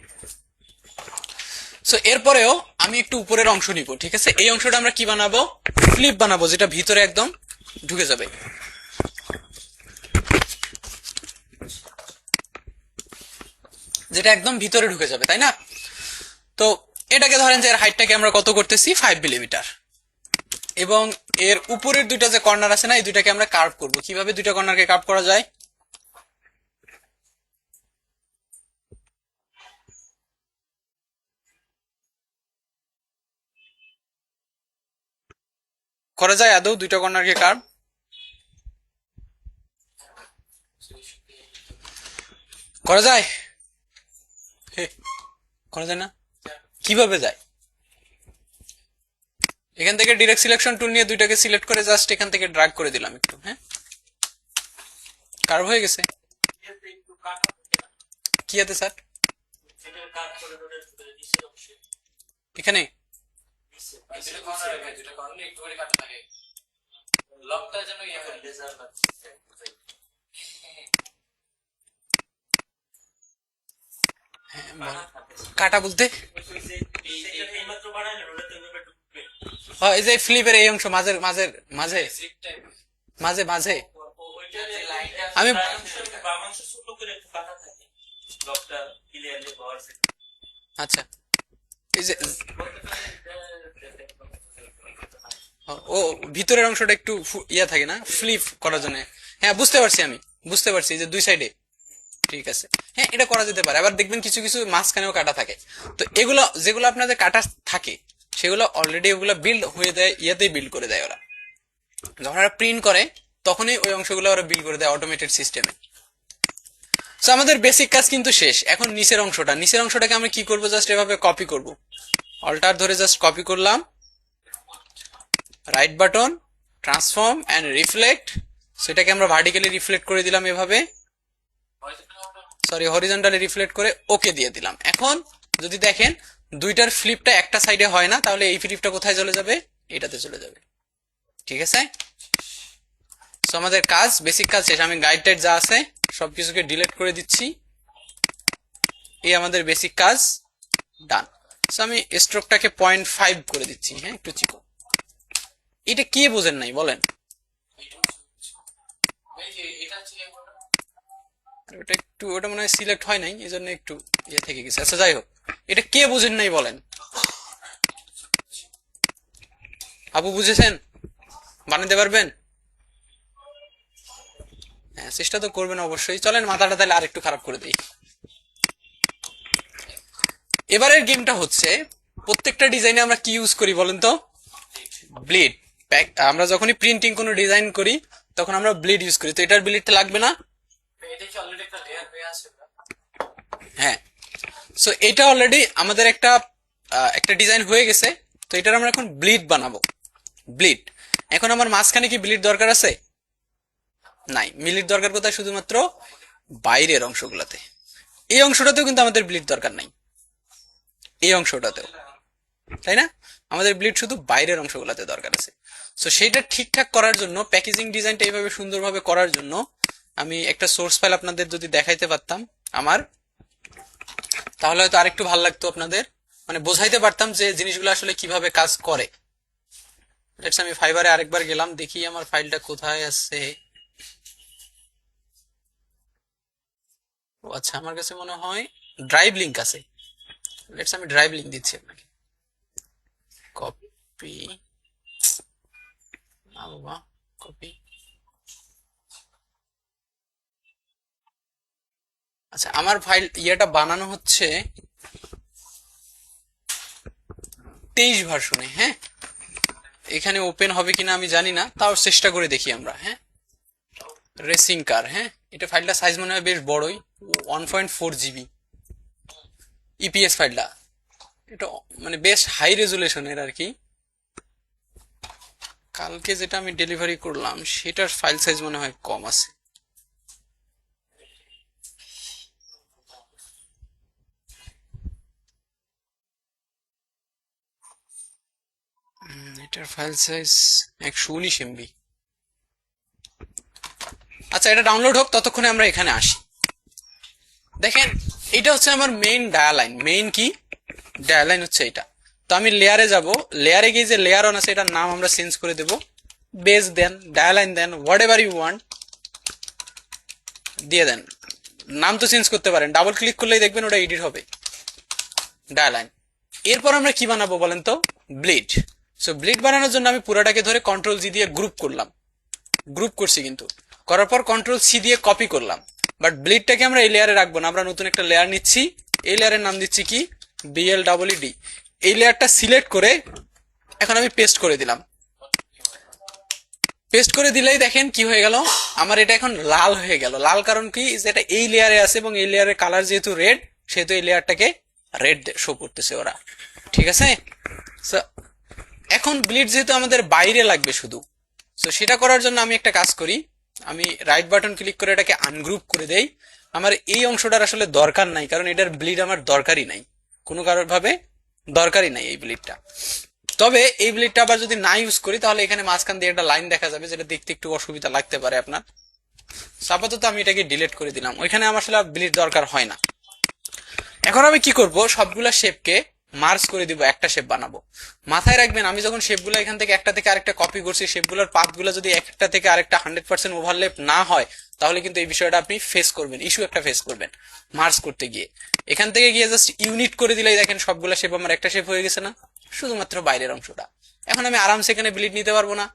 সো এরপরেও আমি একটু উপরের অংশ নিব, ঠিক আছে? এই অংশটা আমরা কি বানাবো, ফ্লিপ বানাবো, যেটা ভিতরে একদম ঢুকে যাবে। যেটা একদম ভিতরে ঢুকে যাবে, তাই না? তো এটাকে ধরেন যে এর হাইটটাকে আমরা কত করতেছি, 5 মিলিমিটার। এবং এর উপরের দুইটা যে কর্নার আছে না, এই দুইটাকে আমরা কার্ভ করব। কিভাবে দুইটা কর্নারকে কার্ভ করা যায়, করা যায় আদৌ দুইটা কর্নারকে কার্ভ? করা যায়? হে, করা যায় না? কিভাবে যায়? এখান থেকে ডিরেক্ট সিলেকশন টুল নিয়ে দুইটাকে সিলেক্ট করে জাস্ট এখান থেকে ড্র্যাগ করে দিলাম একটু, হ্যাঁ, কার্ভ হয়ে গেছে। কি আছে স্যার এখানে? কাটা বলতে এই যে ফ্লিপের এই অংশ মাঝের মাঝের মাঝে মাঝে মাঝে আমি আচ্ছা, এই যে ও ভিতরের অংশটা একটু ইয়া থাকে না, ফ্লিপ করার জন্য। হ্যাঁ বুঝতে পারছি, আমি বুঝতে পারছি যে দুই সাইডে, ঠিক আছে। হ্যাঁ এটা করা যেতে পারে। আবার দেখবেন কিছু কিছু মাঝখানেও কাটা থাকে। তো এগুলো যেগুলো আপনাদের কাটা থাকে সেগুলো অলরেডি ওগুলো বিল্ড হয়ে দেয়, ইয়াতেই বিল্ড করে দেয় ওরা। যখন ওরা প্রিন্ট করে তখনই ওই অংশগুলো ওরা বিল্ড করে দেয় অটোমেটেড সিস্টেমে। তো আমাদের বেসিক কাজ কিন্তু শেষ। এখন নিচের অংশটাকে আমরা কি করব, জাস্ট এভাবে কপি করব। অল্টার ধরে জাস্ট কপি করলাম, right button, transform and reflect. সেটাকে আমরা ভার্টিক্যালি রিফ্লেক্ট করে দিলাম এভাবে, হরিজন্টালি রিফ্লেক্ট করে ওকে দিয়ে দিলাম। এখন যদি দেখেন দুইটার ফ্লিপটা একটা সাইডে হয় না, তাহলে এই ফ্লিপটা কোথায় চলে যাবে, এটাতে চলে যাবে, ঠিক আছে? সো আমাদের কাজ, বেসিক কাজ শেষ। আমি গাইড টাইড যা আছে সবকিছুকে ডিলিট করে দিচ্ছি। এই আমাদের বেসিক কাজ ডান। সো আমি স্ট্রোকটাকে 0.5 করে দিচ্ছি, হ্যাঁ একটু চিকো। এটা কি বোঝেন নাই বলেন? ওটা মনে হয় সিলেক্ট হয় নাই, এই জন্য একটু ইয়ে থেকে গেছে। আচ্ছা যাই হোক, এটা কে বুঝেন নাই বলেন? আপু বুঝেছেন? বানাতে পারবেন? হ্যাঁ চেষ্টা তো করবেন অবশ্যই। চলেন মাথাটা তাহলে আর একটু খারাপ করে দিই। এবারের গেমটা হচ্ছে, প্রত্যেকটা ডিজাইনে আমরা কি ইউজ করি বলেন তো? ব্লিড। আমরা যখনই প্রিন্টিং কোনো ডিজাইন করি তখন আমরা ব্লিড ইউজ করি। তো এটার ব্লিডটা লাগবে না? হ্যাঁ, সো এটা অলরেডি আমাদের একটা ডিজাইন হয়ে গেছে। তো এটার আমরা এখন ব্লিড বানাবো। ব্লিড, এখন আমার মাঝখানে কি ব্লিড দরকার আছে? নাই, মিলির দরকার কোথায়? শুধুমাত্র বাইরের অংশগুলোতে। এই অংশটাতেও কিন্তু আমাদের ব্লিড দরকার নাই, এই অংশটাতেও, তাই না? আমাদের ব্লিড শুধু বাইরের অংশগুলোতে দরকার আছে। সো সেইটা ঠিকঠাক করার জন্য, প্যাকেজিং ডিজাইনটা এইভাবে সুন্দরভাবে করার জন্য আমি একটা সোর্স ফাইল আপনাদের যদি দেখাইতে পারতাম আমার, তাহলে হয়তো আরেকটু ভালো লাগতো আপনাদের, মানে বোঝাইতে পারতাম যে জিনিসগুলো আসলে কিভাবে কাজ করে। লেটস আমি ফাইবারে আরেকবার গেলাম, দেখি আমার ফাইলটা কোথায় আছে। ও আচ্ছা, আমার কাছে মনে হয় ড্রাইভ লিংক আছে। লেটস আমি ড্রাইভ লিংক দিচ্ছি আপনাকে। কপি, না বাবা, কপি। আচ্ছা, আমার ফাইল ইয়েটা বানানো হচ্ছে 23 ভার্সনে। হ্যাঁ, এখানে ওপেন হবে কিনা আমি জানি না, তাও চেষ্টা করে দেখি আমরা। হ্যাঁ, রেসিং কার। হ্যাঁ, এটা ফাইলটা সাইজ মনে হয় বেশ বড়ই, 1.4 GB ইপিএস ফাইলটা। এটা মানে বেশ হাই রেজুলেশনের আর কি। কালকে যেটা আমি ডেলিভারি করলাম সেটার ফাইল সাইজ মনে হয় কম আছে। এটার ফাইল সাইজ 119 MB। আচ্ছা, এটা ডাউনলোড হোক, ততক্ষণে আমরা এখানে আসি। দেখেন, এটা হচ্ছে আমার মেইন ডায়ালাইন। মেইন কি ডায়ালাইন হচ্ছে এটা। তো আমি লেয়ারে যাব, লেয়ারে গিয়ে যে লেয়ার অন আছে এটার নাম আমরা চেঞ্জ করে দেব, বেস দেন, ডায়ালাইন দেন, হোয়াট এভার ইউ ওয়ান্ট দিয়ে দেন। নাম তো চেঞ্জ করতে পারেন, ডাবল ক্লিক করলেই দেখবেন ওটা এডিট হবে, ডায়ালাইন। এরপর আমরা কি বানাবো বলেন তো? ব্লিড। সো ব্লিড বানানোর জন্য আমি পুরাটাকে ধরে কন্ট্রোল জি দিয়ে গ্রুপ করলাম, গ্রুপ করছি কিন্তু, করার পর কন্ট্রোল সি দিয়ে কপি করলাম। বাট ব্লিডটাকে আমরা এই লেয়ারে রাখবো না, আমরা নতুন একটা লেয়ার নিচ্ছি। এই লেয়ারের নাম দিচ্ছি কি? BLEED। এই লেয়ারটা সিলেক্ট করে এখন আমি পেস্ট করে দিলাম। পেস্ট করে দিলেই দেখেন কি হয়ে গেল, আমার এটা এখন লাল হয়ে গেল। লাল কারণ কি? যেটা এই লেয়ারে আছে এবং এই লেয়ারের কালার যেহেতু রেড, সেহেতু এই লেয়ারটাকে রেড শো করতেছে ওরা। ঠিক আছে? এখন ব্লিড যেহেতু আমাদের বাইরে লাগবে শুধু, তো সেটা করার জন্য আমি একটা কাজ করি, আমি রাইট বাটন ক্লিক করে এটাকে আনগ্রুপ করে দেই। আমার এই অংশটার আসলে দরকার নাই, কারণ এটার ব্লিড আমার দরকারই নাই, কোনো কারোর ভাবে দরকারই নাই এই ব্লিডটা। তবে এই ব্লিডটা আবার যদি না ইউজ করি, তাহলে এখানে মাঝখান দিয়ে একটা লাইন দেখা যাবে, যেটা দেখতে একটু অসুবিধা লাগতে পারে আপনার। আপাতত আমি এটাকে ডিলিট করে দিলাম, ওইখানে আমার আসলে ব্লিড দরকার হয় না। এখন আমি কি করব, সবগুলা শেপকে মার্জ করে দিব, একটা শেপ বানাবো। মাথায় রাখবেন, আমি যখন শেপগুলো এখান থেকে একটা থেকে আরেকটা কপি করছি, শেপগুলোর পাথগুলো যদি একটা থেকে আরেকটা 100% ওভারল্যাপ না হয়, তাহলে কিন্তু এই বিষয়টা আপনি ফেস করবেন, ইস্যু একটা ফেস করবেন মার্জ করতে গিয়ে। এখান থেকে গিয়ে জাস্ট ইউনিট করে দিলেই দেখেন সবগুলা শেপ আমার একটা শেপ হয়ে গেছে না, শুধুমাত্র বাইরের অংশটা। এখন আমি আরামসে এখানে ব্লিড নিতে পারবো না?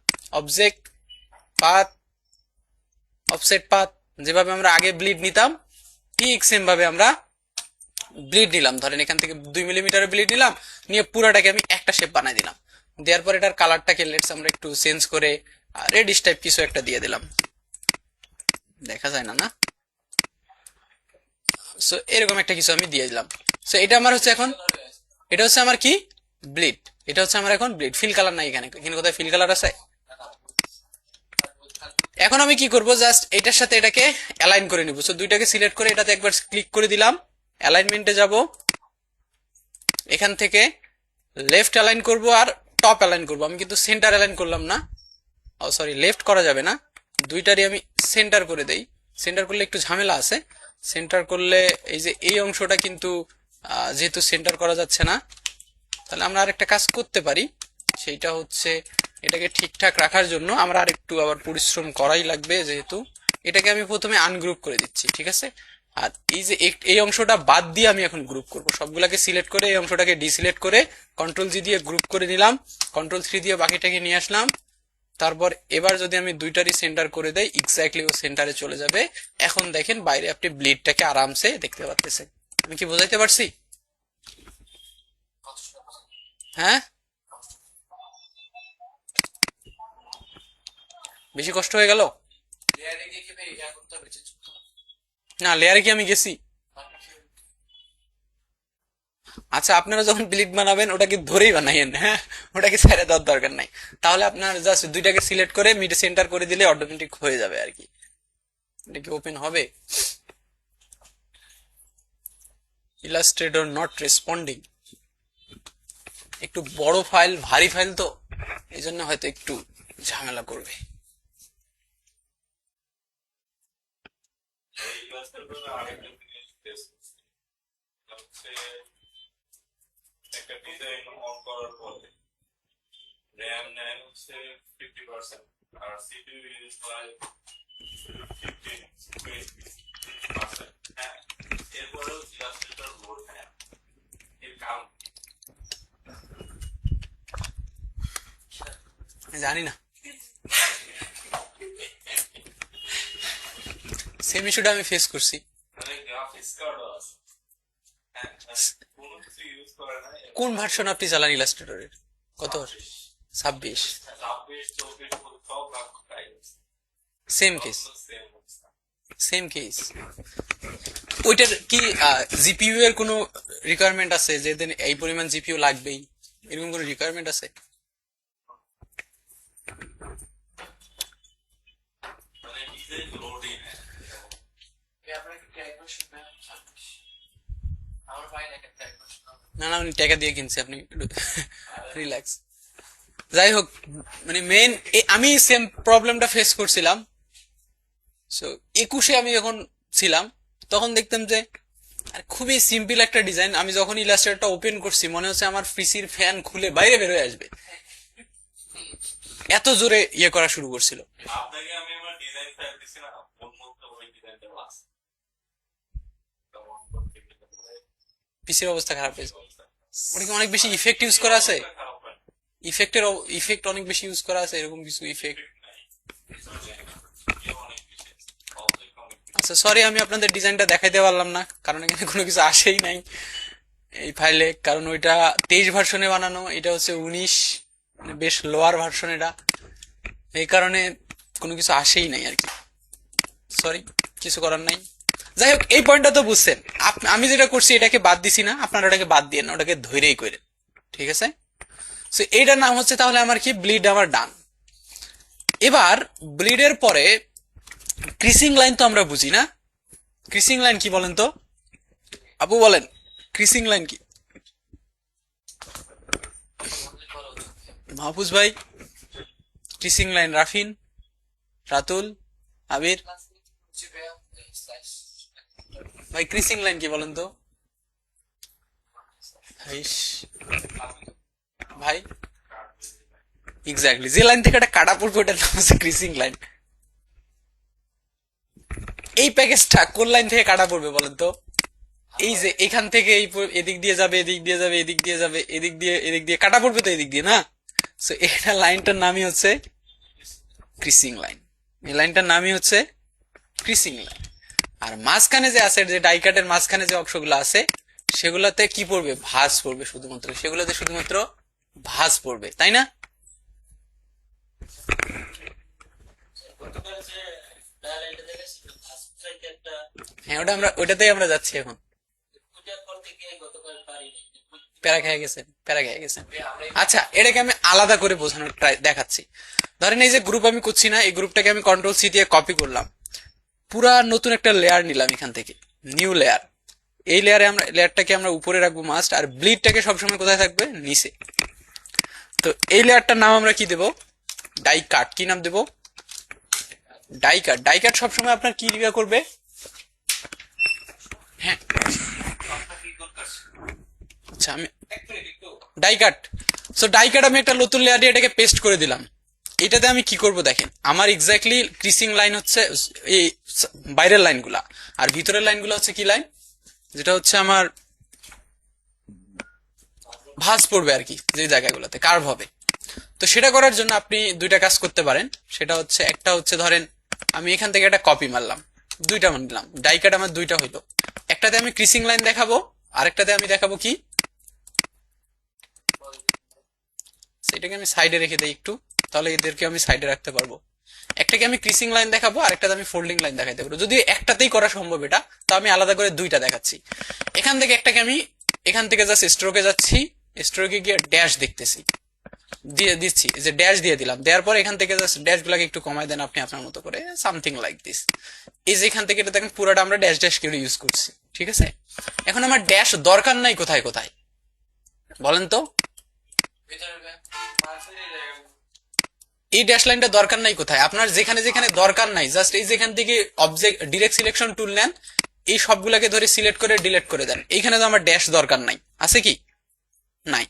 অবজেক্ট, পাথ, অফসেট পাথ, যেভাবে আমরা আগে ব্লিড নিতাম ঠিক সেম ভাবে আমরা ব্লিড নিলাম। ধরেন এখান থেকে 2 মিলিমিটারের ব্লিড নিলাম, নিয়ে পুরাটাকে আমি একটা শেপ বানাই দিলাম। দেওয়ার পর এটার কালারটাকে লেটস আমরা একটু চেঞ্জ করে রেডিশ টাইপ কিছু একটা দিয়ে দিলাম, দেখা যায় না না? সো এরকম একটা কিছু আমি দিয়ে দিলাম। সো এটা আমার হচ্ছে এখন, এটা হচ্ছে আমার কি? ব্লিড। এটা হচ্ছে আমার এখন ব্লিড। ফিল কালার নাই এখানে, এখানে কোথায় ফিল কালার আছে? এখন আমি কি করব, জাস্ট এটার সাথে এটাকে অ্যালাইন করে নিব। সো দুইটাকে সিলেক্ট করে এটাতে একবার ক্লিক করে দিলাম, অ্যালাইনমেন্টে যাব, এখান থেকে লেফট অ্যালাইন করব আর টপ অ্যালাইন করব। আমি কিন্তু সেন্টার অ্যালাইন করলাম না, ও সরি, লেফট করা যাবে না, দুইটারই আমি সেন্টার করে দেই। সেন্টার করলে একটু ঝামেলা আছে, সেন্টার করলে এই যে এই অংশটা কিন্তু যেহেতু সেন্টার করা যাচ্ছে না, তাহলে আমরা আরেকটা কাজ করতে পারি, সেইটা হচ্ছে এটাকে ঠিকঠাক রাখার জন্য আমরা আরেকটু আবার পরিশ্রম করাই লাগবে, যেহেতু এটাকে আমি প্রথমে আনগ্রুপ করে দিচ্ছি। ঠিক আছে? আর এই যে এই অংশটা বাদ দিয়ে আমি এখন গ্রুপ করব, সবগুলাকে সিলেক্ট করে এই অংশটাকে ডিসিলেক্ট করে কন্ট্রোল জি দিয়ে গ্রুপ করে নিলাম, কন্ট্রোল 3 দিয়ে বাকিটাকে নিয়ে আসলাম। তারপর এবার যদি আমি দুইটারই সেন্টার করে দেই, এক্স্যাক্টলি ও সেন্টারে চলে যাবে। এখন দেখেন বাইরে আপনি ব্লিডটাকে আরামসে দেখতে পাচ্ছেন। আমি কি বোঝাইতে পারছি? হ্যাঁ, বেশি কষ্ট হয়ে গেল? লেয়ারে গিয়ে কি ভাই ইয়া করতে হবে, চেঞ্জ করতে হবে? না, লেয়ারে কি আমি গেছি? আচ্ছা, আপনারা যখন ব্লিড বানাবেন ওটাকে ধরেই বানাইয়েন, হ্যাঁ, ওটাকে ছেড়ে দেওয়ার দরকার নাই। তাহলে আপনার জাস্ট দুইটাকে সিলেক্ট করে মিড সেন্টার করে দিলে অটোমেটিক হয়ে যাবে আর কি। এটা কি ওপেন হবে? Illustrator not responding. একটু বড় ফাইল, ভারী ফাইল তো, এই জন্য হয়তো একটু ঝামেলা করবে। আরেকটা জিনিস টেস্ট করছি, হচ্ছে একটা ডিজাইন অন করার পরে র্যাম নেয় হচ্ছে 50% আর সিপিইউ ইউজ হয় 15-20%। হ্যাঁ, এরপরেও ইলাস্ট্রেটর লোড নেয়, এর কারণ জানি না, সেম ইস্যুটা আমি ফেস করছি। মানে গ্রাফিক্স কার্ডও আছে। হ্যাঁ, মানে কোনো কিছু ইউজ করে না। কোন ভার্সন আপনি চালান ইলাস্ট্রেটরের? কত? 26। 26-24 সব ভাগ খাই সেম কেস, সেম অবস্থা। Same case. ওইটার কি জিপিইউ এর কোনো রিকোয়ারমেন্ট আছে যে এই পরিমাণ জিপিইউ লাগবেই, এরকম কোনো রিকোয়ারমেন্ট আছে? মানে ডিজাইন লোডই নেয়। আপনার কি ট্যাগ ভার্সন না? আমার ভাই না ট্যাগ ভার্সন। না না, উনি টাকা দিয়ে কিনছে, আপনি রিল্যাক্স। যাই হোক, মানে মেন আমি সেম প্রবলেমটা ফেস করছিলাম। সো 21-এ আমি যখন ছিলাম তখন দেখতাম যে খুবই সিম্পল একটা ডিজাইন, আমি যখন ইলাস্ট্রেটরটা ওপেন করছি মনে হচ্ছে আমার পিসির ফ্যান খুলে বাইরে বের হয়ে আসবে, এত জোরে ইয়ে করা শুরু করছিল। আপনাকে আমি আমার ডিজাইন ফাইল দিছি না, উন্মুক্ত ওই ডিজাইনটা আছে। তখন পিসির অবস্থা খারাপ হয়েছে। ওটা কি অনেক বেশি ইফেক্ট ইউজ করা আছে? খারাপ হয় না। ইফেক্ট অনেক বেশি ইউজ করা আছে, এরকম কিছু ইফেক্ট? আচ্ছা সরি, আমি আপনাদের ডিজাইনটা দেখাইতে পারলাম না, কারণ এখানে কোনো কিছু আসেই নাই এই ফাইলে, কারণ ওইটা 23 ভার্সনে বানানো, এটা হচ্ছে 19, মানে বেশ লোয়ার ভার্সন এটা, এই কারণে কোনো কিছু আসেই নাই আর কি। সরি, কিছু করার নাই। যাই হোক, এই পয়েন্টটা তো বুঝছেন। আমি যেটা করছি এটাকে বাদ দিছি না, আপনারা ওটাকে বাদ দিয়ে না, ওটাকে ধৈরেই করে, ঠিক আছে? সো এইটার নাম হচ্ছে তাহলে আমার কি, ব্লিড আমার ডান। এবার ব্লিডের পরে ক্রিসিং লাইন তো আমরা বুঝি না। ক্রিসিং লাইন কি বলেন তো, আপু বলেন, ক্রিসিং লাইন কি? মাহফুজ ভাই, ক্রিসিং লাইন, রাফিন, রাতুল, আবির ভাই, ক্রিসিং লাইন কি বলেন তো? ভাই এক্স্যাক্টলি, যে লাইন থেকে একটা কাটা পড়বে ওটার নাম হচ্ছে ক্রিসিং লাইন। এই প্যাকেজটা কোন লাইন থেকে কাটা পড়বে বলেন তো? এই যে এখান থেকে এই এদিক দিয়ে যাবে, এদিক দিয়ে যাবে, এদিক দিয়ে যাবে, এদিক দিয়ে কাটা পড়বে তো এদিক দিয়ে, না? সো এটা লাইনটার নামই হচ্ছে ক্রিসিং লাইন। এই লাইনটার নামই হচ্ছে ক্রিসিং লাইন। আর মাঝখানে যে আছে, যে ডাই কাটের মাঝখানে যে অংশগুলো আছে, সেগুলোতে কি পড়বে? ভাঁজ পড়বে শুধুমাত্র, সেগুলোতে শুধুমাত্র ভাঁজ পড়বে, তাই না? হ্যাঁ, ওটাতেই আমরা যাচ্ছি এখন। প্যারা খেয়ে গেছেন। আচ্ছা, এটাকে আমি আলাদা করে বোঝানোর দেখাচ্ছি। ধরেন এই যে গ্রুপ আমি করছি না, এই গ্রুপটাকে আমি কন্ট্রোল-সি দিয়ে কপি করলাম, পুরা নতুন একটা লেয়ার নিলাম এখান থেকে, নিউ লেয়ার। এই লেয়ারটাকে আমরা উপরে রাখবো মাস্ট, আর ব্লিডটাকে সবসময় কোথায় থাকবে? নিচে। তো এই লেয়ারটার নাম আমরা কি দেব? Die cut. কি নাম দেব? Die cut. ডাই কাট সবসময় আপনার কি রিভিউ করবে? হ্যাঁ, আচ্ছা, আমি die cut. So die cut আমি একটা নতুন লেয়ার দিয়ে এটাকে পেস্ট করে দিলাম। এটাতে আমি কি করব দেখেন, আমার এক্স্যাক্টলি ক্রিসিং লাইন হচ্ছে এই বাইরের লাইনগুলা, আর ভিতরের লাইনগুলো হচ্ছে কি লাইন? যেটা হচ্ছে আমার ভাঁজ পড়বে আর কি, যে জায়গাগুলোতে কার্ভ হবে। তো সেটা করার জন্য আপনি দুইটা কাজ করতে পারেন। সেটা হচ্ছে, একটা হচ্ছে ধরেন আমি এখান থেকে একটা কপি মারলাম, দুইটা মারলাম, ডাই কাট আমার দুইটা হইলো। একটাতে আমি ক্রিসিং লাইন দেখাবো, আরেকটাতে আমি দেখাবো কি, সেটাকে আমি সাইডে রেখে দিই একটু, তাহলে এদেরকে আমি সাইডে রাখতে পারবো। একটাকে আমি ক্রিসিং লাইন দেখাবো, আরেকটাতে আমি ফোল্ডিং লাইন দেখাতে পারবো। যদি একটাতেই করা সম্ভব এটা, তো আমি আলাদা করে দুইটা দেখাচ্ছি। এখান থেকে একটাকে আমি, এখান থেকে জাস্ট স্ট্রোকে যাচ্ছি, স্ট্রোকে গিয়ে ড্যাশ দেখতেছি, দিয়ে দিচ্ছি, যে ড্যাশ দিয়ে দিলাম, দেওয়ার পর এখান থেকে জাস্ট ড্যাশ গুলাকে একটু কমায় দেন আপনি আপনার মতো করে, সামথিং লাইক দিস। এই যে এখান থেকে এটা দেখেন পুরোটা আমরা ড্যাশ ড্যাশ করে ইউজ করছি, ঠিক আছে। এখন আমার ড্যাশ দরকার নাই কোথায় কোথায় বলেন তো, ভিতরে এই ড্যাশ লাইনটা দরকার নাই কোথায়, আপনার যেখানে যেখানে দরকার নাই জাস্ট এই যেখান থেকে অবজেক্ট ডিরেক্ট সিলেকশন টুল নেন, এই সবগুলাকে ধরে সিলেক্ট করে ডিলিট করে দেন। এইখানে তো আমার ড্যাশ দরকার নাই, আছে কি নাই।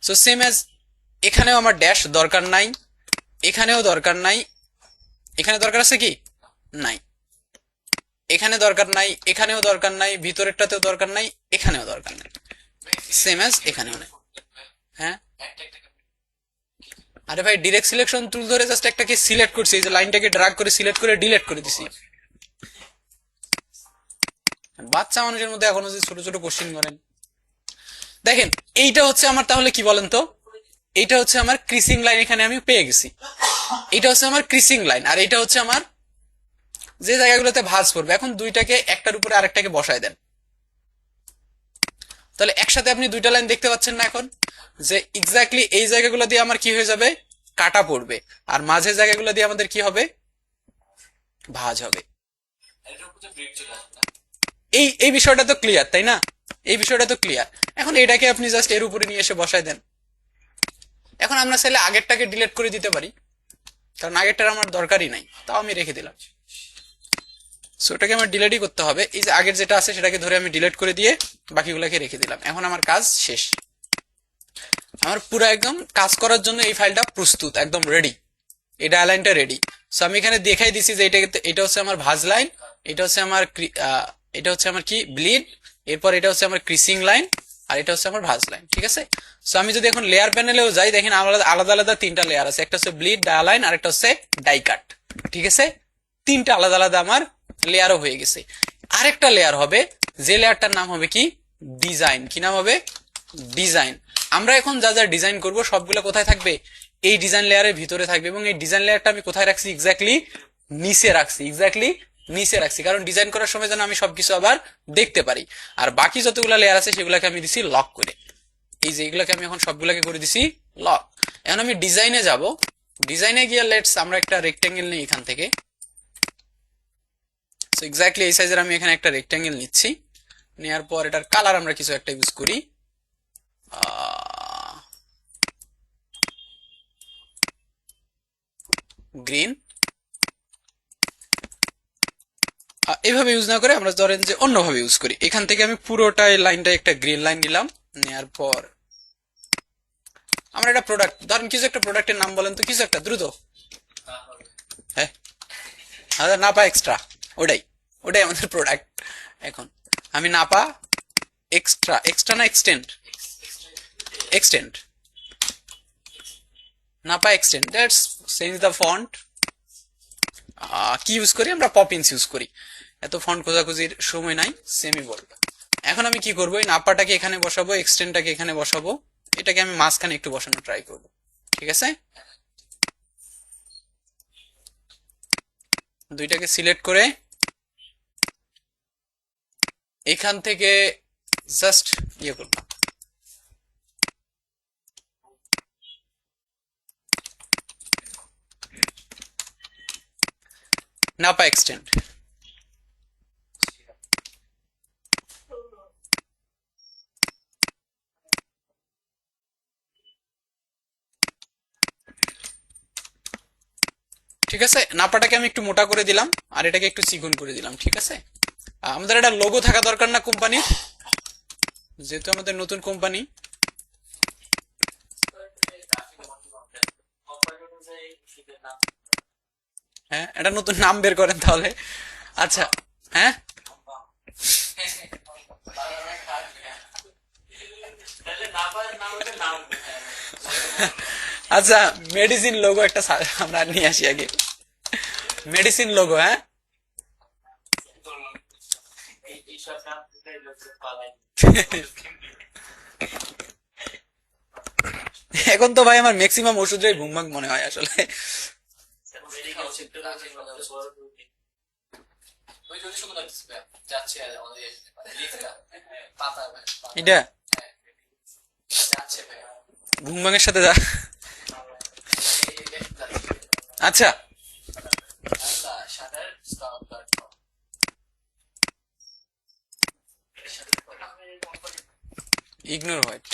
সো সেম অ্যাজ এখানেও আমার ড্যাশ দরকার নাই, এখানেও দরকার নাই, এখানে দরকার আছে কি নাই, এখানে দরকার নাই, এখানেও দরকার নাই, ভিতরেরটাতেও দরকার নাই, এখানেও দরকার নাই, সেম অ্যাজ এখানেও নাই। হ্যাঁ একটা একটা আরে ভাই ডিরেক্ট সিলেকশন টুল ধরে জাস্ট একটাকে সিলেক্ট করছি, এই যে লাইনটাকে ড্রাগ করে সিলেক্ট করে ডিলিট করে দিছি। বাচ্চা মানুষের মধ্যে এখনো যে ছোট ছোট কোশ্চেন করেন। দেখেন এইটা হচ্ছে আমার, তাহলে কি বলেন তো, এইটা হচ্ছে আমার ক্রিসিং লাইন, এখানে আমি পেয়ে গেছি। এটা হচ্ছে আমার ক্রিসিং লাইন, আর এটা হচ্ছে আমার যে জায়গাগুলোতে ভাঁজ পড়বে। এখন দুইটাকে একটার উপরে আরেকটাকে বসায় দেন, তাহলে একসাথে আপনি দুইটা লাইন দেখতে পাচ্ছেন না এখন, যে এক্স্যাক্টলি এই জায়গাগুলো দিয়ে আমার কি হয়ে যাবে, কাটা পড়বে, আর মাঝের জায়গাগুলো দিয়ে আমাদের কি হবে, ভাঁজ হবে। এর উপর তো ব্রেক চলে আসবে। এই এই বিষয়টা তো ক্লিয়ার, তাই না, এই বিষয়টা তো ক্লিয়ার। এখন এটাকে আপনি জাস্ট এর উপরে নিয়ে এসে বসায় দেন। এখন আমরা চাইলে আগেরটাকে ডিলিট করে দিতে পারি, কারণ আগেরটার আমার দরকারই নাই, তাও আমি রেখে দিলাম। সো এটাকে আমার ডিলিটই করতে হবে, এই যে আগের যেটা আছে সেটাকে ধরে আমি ডিলিট করে দিয়ে বাকিগুলোকে রেখে দিলাম। এখন আমার কাজ শেষ, আমার পুরো একদম কাজ করার জন্য এই ফাইলটা প্রস্তুত, একদম রেডি, এটা লাইনটা রেডি। সো আমি এখানে দেখাই দিছি যে এটা হচ্ছে আমার ভাঁজ লাইন, এটা হচ্ছে আমার এটা হচ্ছে আমার কি ব্লিড, এরপর এটা হচ্ছে আমার ক্রিসিং লাইন, আর এটা হচ্ছে আমার ভাঁজ লাইন, ঠিক আছে। সো আমি যদি এখন লেয়ার প্যানেলেও যাই, দেখেন আলাদা আলাদা আলাদা তিনটা লেয়ার আছে, একটা হচ্ছে ব্লিড, ডায়ালাইন, আর একটা হচ্ছে ডাই কাট, ঠিক আছে। তিনটা আলাদা আলাদা আমার লেয়ারও হয়ে গেছে। আরেকটা লেয়ার হবে, যে লেয়ারটার নাম হবে কি ডিজাইন, কি নাম হবে ডিজাইন। আমরা এখন যা যা ডিজাইন করব সবগুলো কোথায় থাকবে, এই ডিজাইন লেয়ারের ভিতরে থাকবে, এবং এই ডিজাইন লেয়ারটা আমি কোথায় রাখছি, এক্স্যাক্টলি নিচে রাখছি, এক্স্যাক্টলি নিচে রাখছি, কারণ ডিজাইন করার সময় যেন আমি সবকিছু আবার দেখতে পারি। আর বাকি যতগুলো লেয়ার আছে সেগুলোকে আমি দিছি লক করে, এই যে এগুলোকে আমি এখন সবগুলোকে করে দিছি লক। এখন আমি ডিজাইনে যাব, ডিজাইনে গিয়ে লেটস আমরা একটা রেক্টেঙ্গেল নিই এখান থেকে। সো এক্স্যাক্টলি এই সাইজের আমি এখানে একটা রেক্টেঙ্গেল নিচ্ছি, নেওয়ার পর এটার কালার আমরা কিছু একটা ইউজ করি, গ্রিন। এইভাবে ইউজ না করে আমরা ধরেন যে অন্যভাবে ইউজ করি। এখান থেকে আমি পুরোটাই লাইনটা একটা গ্রিন লাইন নিলাম, নেওয়ার পর আমরা একটা প্রোডাক্ট, ধরেন কিছু একটা প্রোডাক্টের নাম বলেন তো, কিছু একটা দ্রুত। হ্যাঁ নাপা এক্সট্রা, ওটাই ওটাই আমাদের প্রোডাক্ট। এখন আমি নাপা এক্সট্রা, এক্সট্রা না extend, extend, Napa extend, that's change the font. কি ইউজ করি আমরা, পপিন্স ইউজ করি, এত ফন্ট খোঁজাখুঁজির সময় নাই, সেমি বলবো। এখন আমি কি করবো, এই নাপাটাকে এখানে বসাবো, এক্সটেন্ডটাকে এখানে বসাবো, এটাকে আমি মাঝখানে একটু বসানো ট্রাই করবো, ঠিক আছে। দুইটাকে সিলেক্ট করে এখান থেকে জাস্ট ইয়ে করবো, নাপা এক্সটেন্ড। ঠিক আছে, নাপাটাকে আমি একটু মোটা করে দিলাম, আর এটাকে একটু চিকন করে দিলাম, ঠিক আছে। আমাদের একটা লোগো থাকা দরকার না কোম্পানির, যেহেতু আমাদের নতুন কোম্পানি। হ্যাঁ এটা নতুন নাম বের করেন তাহলে। আচ্ছা হ্যাঁ আচ্ছা, মেডিসিন লোগো একটা আমরা নিয়ে আসি আগে, মেডিসিন লোগো। হ্যাঁ এখন তো ভাই আমার ম্যাক্সিমাম ওষুধের ঘুমভাগ মনে হয় আসলে। এটা ঘুমভাঙের সাথে যা আচ্ছা আল্লাহ shutter stop platform ignore white.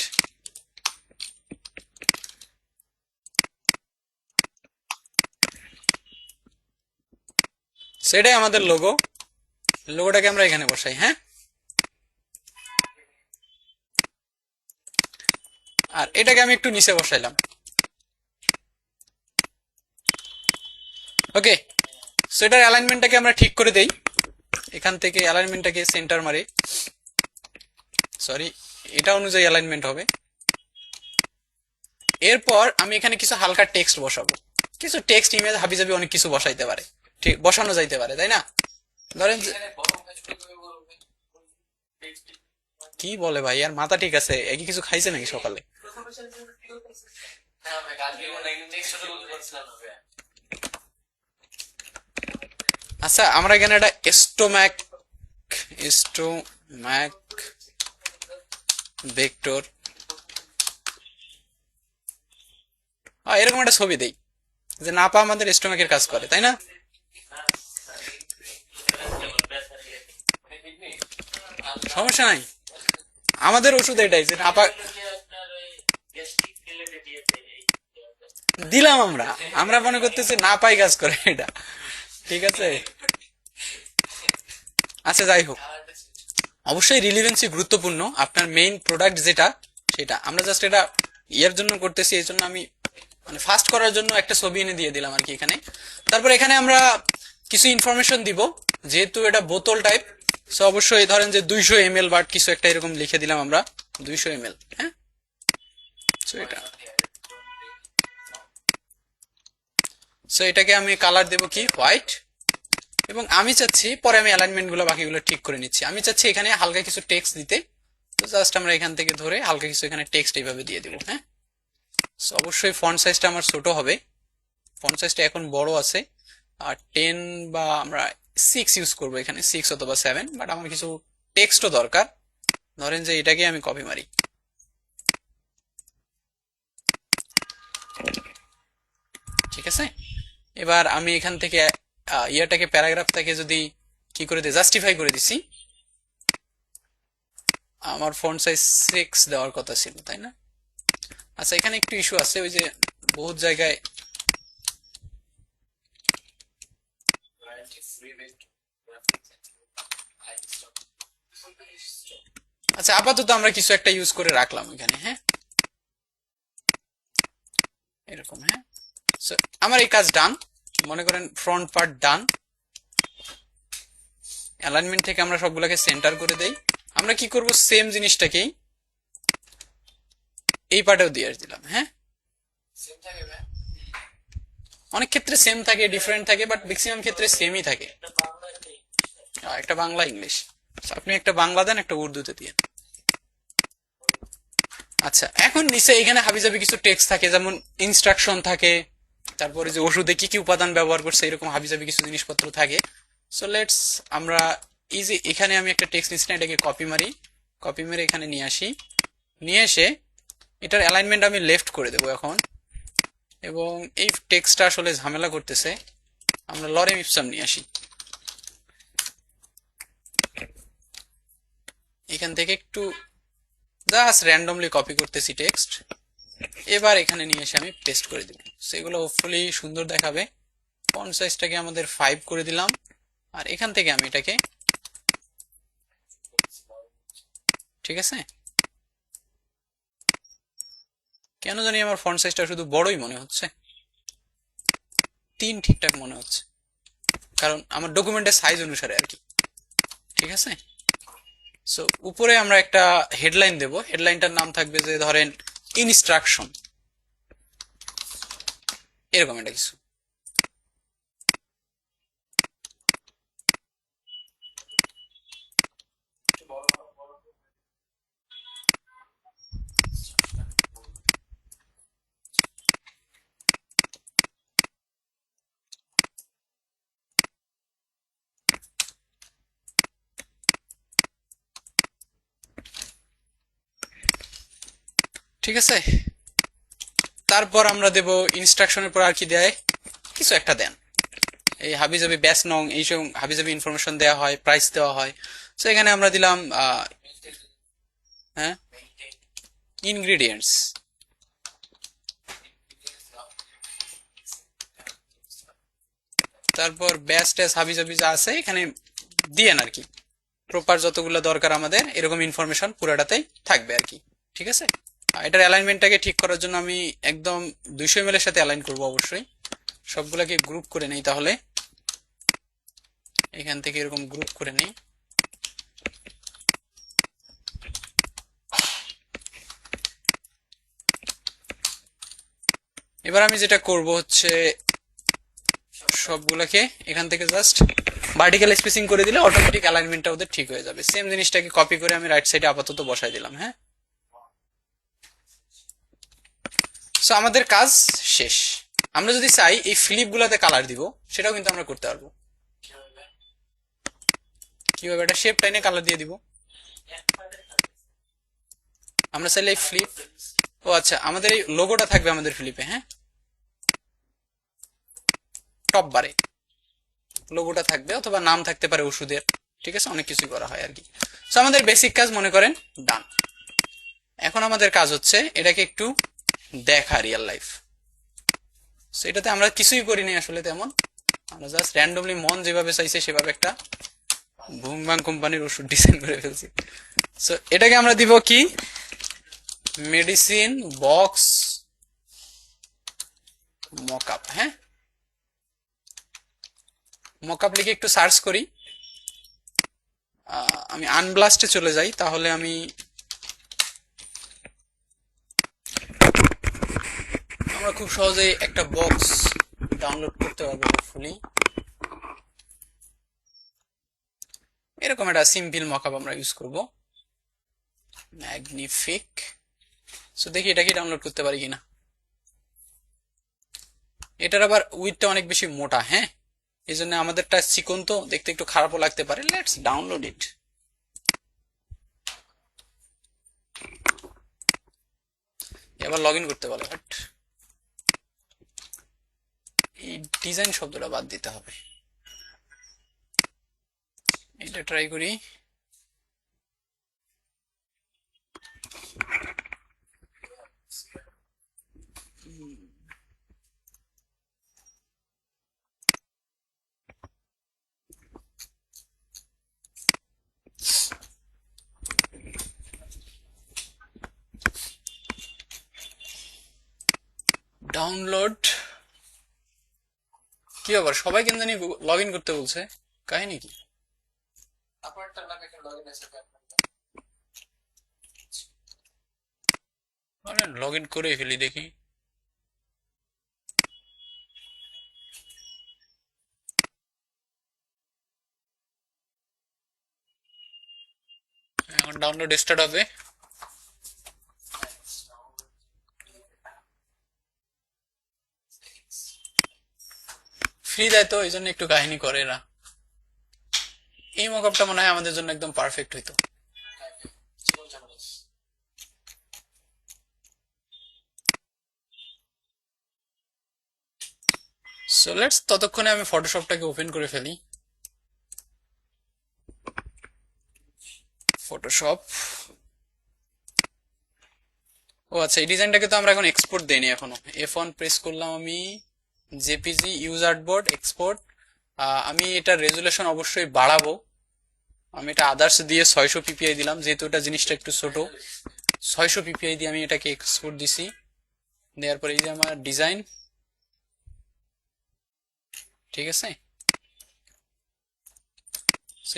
সেটাই আমাদের লোগো। লোগোটাকে আমরা এখানে বসাই। হ্যাঁ, আর এটাকে আমি একটু নিচে বসাইলাম। ওকে, সো এটার অ্যালাইনমেন্টটাকে আমরা ঠিক করে দেই। এখান থেকে অ্যালাইনমেন্টটাকে সেন্টার মারি, সরি এটা অনুযায়ী অ্যালাইনমেন্ট হবে। এরপর আমি এখানে কিছু হালকা টেক্সট বসাবো। কিছু টেক্সট, ইমেজ, হাবিজাবি অনেক কিছু বসাইতে পারে, ঠিক বসানো যাইতে পারে, তাই না? ধরেন এখানে বড় কাজ করে বলবে কি বলে ভাই, আর মাথা ঠিক আছে? একই কিছু খাইছে নাকি সকালে? হ্যাঁ ভাই কালকে মনে হয় টেক্সট শুরু করছিলাম না ভাই। আচ্ছা, আমরা এখানে একটা স্টোম্যাক ভেক্টর এরকম একটা ছবি দেই যে নাপা আমাদের স্টোম্যাকের কাজ করে, তাই না? সমস্যা নাই, আমাদের ওষুধ এটাই যে নাপা দিলাম। আমরা আমরা মনে করতেছি না পাই কাজ করে এটা, ঠিক আছে? আচ্ছা যাই হোক, অবশ্যই রিলিভেন্সি গুরুত্বপূর্ণ। আপনার মেইন প্রোডাক্ট যেটা, সেটা আমরা জাস্ট এটা ইয়ের জন্য করতেছি, এই জন্য আমি মানে ফাস্ট করার জন্য একটা ছবি এনে দিয়ে দিলাম আর কি এখানে। তারপর এখানে আমরা কিছু ইনফরমেশন দিব, যেহেতু এটা বোতল টাইপ, সো অবশ্যই ধরেন যে 200 ml বা কিছু একটা এরকম লিখে দিলাম আমরা 200 ml। হ্যাঁ, সো এটা, সো এটাকে আমি কালার দেব কি হোয়াইট, এবং আমি চাচ্ছি, পরে আমি অ্যালাইনমেন্ট গুলো বাকিগুলো ঠিক করে নিচ্ছি, আমি চাচ্ছি এখানে হালকা কিছু টেক্সট দিতে। তো জাস্ট আমরা এখান থেকে ধরে হালকা কিছু এখানে টেক্সট এইভাবে দিয়ে দেবো। হ্যাঁ, সো অবশ্যই ফন্ট সাইজটা আমার ছোট হবে, ফন্ট সাইজটা এখন বড় আছে, আর 10 বা আমরা 6 ইউজ করবো এখানে, 6 অথবা 7। বাট আমার কিছু টেক্সটও দরকার, ধরেন যে এটাকে আমি কপি মারি, ঠিক আছে? এবার আমি এখান থেকে ইয়াটাকে প্যারাগ্রাফটাকে যদি কি করে দিই, জাস্টিফাই করে দিছি। আমার ফন্ট সাইজ 6 দেওয়ার কথা ছিল, তাই না? আচ্ছা, এখানে একটু ইস্যু আছে, ওই যে বহুত জায়গায় আচ্ছা আপাতত আমরা কিছু একটা ইউজ করে রাখলাম এখানে। হ্যাঁ, এরকম। হ্যাঁ, সো আমার এই কাজ ডান, মনে করেন ফ্রন্ট পার্ট ডান। অ্যালাইনমেন্ট থেকে আমরা সবগুলোকে সেন্টার করে দেই। আমরা কি করব, সেম জিনিসটাকেই এই পার্টেও দিয়ে দিলাম। হ্যাঁ, সেম থাকে ভাই, অনেক ক্ষেত্রে সেম থাকে, ডিফারেন্ট থাকে, বাট ম্যাক্সিমাম ক্ষেত্রে সেমই থাকে। একটা বাংলা ইংলিশ, আপনি একটা বাংলা দেন, একটা উর্দুতে দিয়ে। আচ্ছা, এখন নিচে এখানে হাবিজাবি কিছু টেক্সট থাকে, যেমন ইনস্ট্রাকশন থাকে, তারপরে যে ওষুধে কি কি উপাদান ব্যবহার করছে, এরকম হাবিজাবি কিছু জিনিসপত্র থাকে। সো লেটস আমরা এই যে এখানে আমি একটা টেক্সট নিচ্ছি না, এটাকে কপি মারি, কপি মেরে এখানে নিয়ে আসি, নিয়ে এসে এটার অ্যালাইনমেন্ট আমি লেফট করে দেবো এখন। এবং এই টেক্সটটা আসলে ঝামেলা করতেছে, আমরা লরেম ইপসাম নিয়ে আসি, এখান থেকে একটু জাস্ট র্যান্ডমলি কপি করতেছি টেক্সট। এবার এখানে নিয়ে এসে আমি পেস্ট করে দিব, সেগুলো হোপফুলি সুন্দর দেখাবে। ফন্ট সাইজটাকে আমাদের 5 করে দিলাম, আর এখান থেকে আমি এটাকে, ঠিক আছে? কেন জানি আমার ফন্ট সাইজটা শুধু বড়ই মনে হচ্ছে, 3 ঠিকঠাক মনে হচ্ছে, কারণ আমার ডকুমেন্টের সাইজ অনুসারে আর কি, ঠিক আছে? সো উপরে আমরা একটা হেডলাইন দেব, হেডলাইনটার নাম থাকবে যে ধরেন ইনস্ট্রাকশন, এরকম একটা কিছু। ঠিক আছে, তারপর আমরা দেব ইনস্ট্রাকশনের পর আর কি দেয়, কিছু একটা দেন। এই হাবিজাবি ব্যাস নং এইসব হাবিজাবি ইনফরমেশন দেওয়া হয়, প্রাইস দেওয়া হয়। তো এখানে আমরা দিলাম হ্যাঁ ইনগ্রিডিয়েন্টস। তারপর ব্যাস ট্যাস হাবিজাবি যা আছে এখানে দিয়েন আর কি, প্রপার যতগুলো দরকার আমাদের এরকম ইনফরমেশন পুরাটাতেই থাকবে আর কি। ঠিক আছে, এটার অ্যালাইনমেন্টটাকে ঠিক করার জন্য আমি একদম 200 ml এর সাথে অ্যালাইন করব অবশ্যই। সবগুলোকে গ্রুপ করে নেই, তাহলে এখান থেকে এরকম গ্রুপ করে নেই। এবার আমি যেটা করব হচ্ছে সবগুলোকে এখান থেকে জাস্ট ভার্টিক্যাল স্পেসিং করে দিলে অটোমেটিক অ্যালাইনমেন্টটা ওদের ঠিক হয়ে যাবে। সেম জিনিসটাকে কপি করে আমি রাইট সাইডে আপাতত বসাই দিলাম। হ্যাঁ, সো আমাদের কাজ শেষ। আমরা যদি চাই এই ফ্লিপ গুলাতে কালার দিব, সেটাও কিন্তু আমরা করতে পারবো। কিভাবে? একটা শেপ টাইনে কালার দিয়ে দিব। আমরা চাইলে এই ফ্লিপ, ও আচ্ছা, আমাদের এই লোগোটা থাকবে আমাদের ফ্লিপে। হ্যাঁ, টপ বারে লোগোটা থাকবে, অথবা নাম থাকতে পারে ওষুধের। ঠিক আছে, অনেক কিছুই করা হয় আর কি। সো আমাদের বেসিক কাজ মনে করেন ডান। এখন আমাদের কাজ হচ্ছে এটাকে একটু দেখা রিয়েল লাইফ। সো এটাতে আমরা কিছুই করিনি আসলে তেমন, আমরা জাস্ট র্যান্ডমলি মন যেভাবে চাইছে সেভাবে একটা বুমবাং কোম্পানির ওষুধ ডিজাইন করে ফেলছি। সো এটাকে আমরা দিব কি, মেডিসিন বক্স মকআপ। হ্যাঁ, মকআপ লিখে একটু সার্চ করি। আমি আনব্লাস্টে চলে যাই, তাহলে আমরা খুব সহজেই একটা বক্স ডাউনলোড করতে পারবো হোপফুলি। এরকম একটা সিম্পল মকআপ আমরা ইউজ করব, ম্যাগনিফিক। সো দেখি এটা কি ডাউনলোড করতে পারি কিনা। এটার আবার উইডটা অনেক বেশি মোটা। হ্যাঁ, এই জন্য আমাদেরটা চিকন, তো দেখতে একটু খারাপও লাগতে পারে। লেটস ডাউনলোড ইট। এবার লগ ইন করতে বলে, বাট এই ডিজাইন শব্দটা বাদ দিতে হবে। এটা ট্রাই করি। ডাউনলোড কি আবার সবাই কেন জানি লগ ইন করতে বলছে, কাহিনী কি? আপনারটা নামে একটা লগইন আছে মানে লগ ইন করে ফেলি দেখি। এখন ডাউনলোড স্টার্ট হবে। ফ্রি দেয় তো, এই জন্য একটু কাহিনী করে এরা। এই মকআপটা মনে হয় আমাদের জন্য একদম পারফেক্ট হইতো। সো লেটস, ততক্ষণে আমি ফটোশপটাকে ওপেন করে ফেলি। ফটোশপ, ও আচ্ছা, এই ডিজাইনটাকে তো আমরা এখন এক্সপোর্ট দেইনি এখনো। F1 প্রেস করলাম আমি, জেপিজি ইউজ আর্টবোর্ড এক্সপোর্ট। আমি এটা রেজুলেশন অবশ্যই বাড়াবো। আমি এটা আদার্স দিয়ে 600 পিপিআই দিলাম, যেহেতু এটা জিনিসটা একটু ছোট। 600 পিপিআই দিয়ে আমি এটাকে এক্সপোর্ট দিছি। দেওয়ার পরে এই যে আমার ডিজাইন, ঠিক আছে।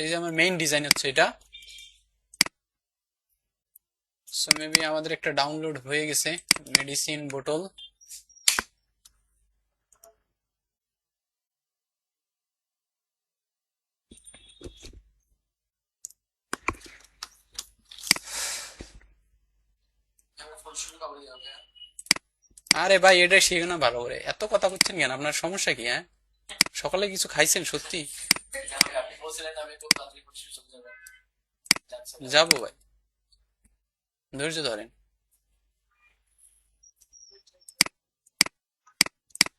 এই যে আমার মেইন ডিজাইন হচ্ছে এটা। সো মেবি আমাদের একটা ডাউনলোড হয়ে গেছে, মেডিসিন বোতল। আরে ভাই, এটা শিখে না ভালো করে, এত কথা বলছেন কেন? আপনার সমস্যা কি? হ্যাঁ, সকালে কিছু খাইছেন সত্যি? আপনি বলছিলেন আমি খুব তাড়াতাড়ি পরিশেষ চলে যাবেন। যাবো ভাই, ধৈর্য ধরেন।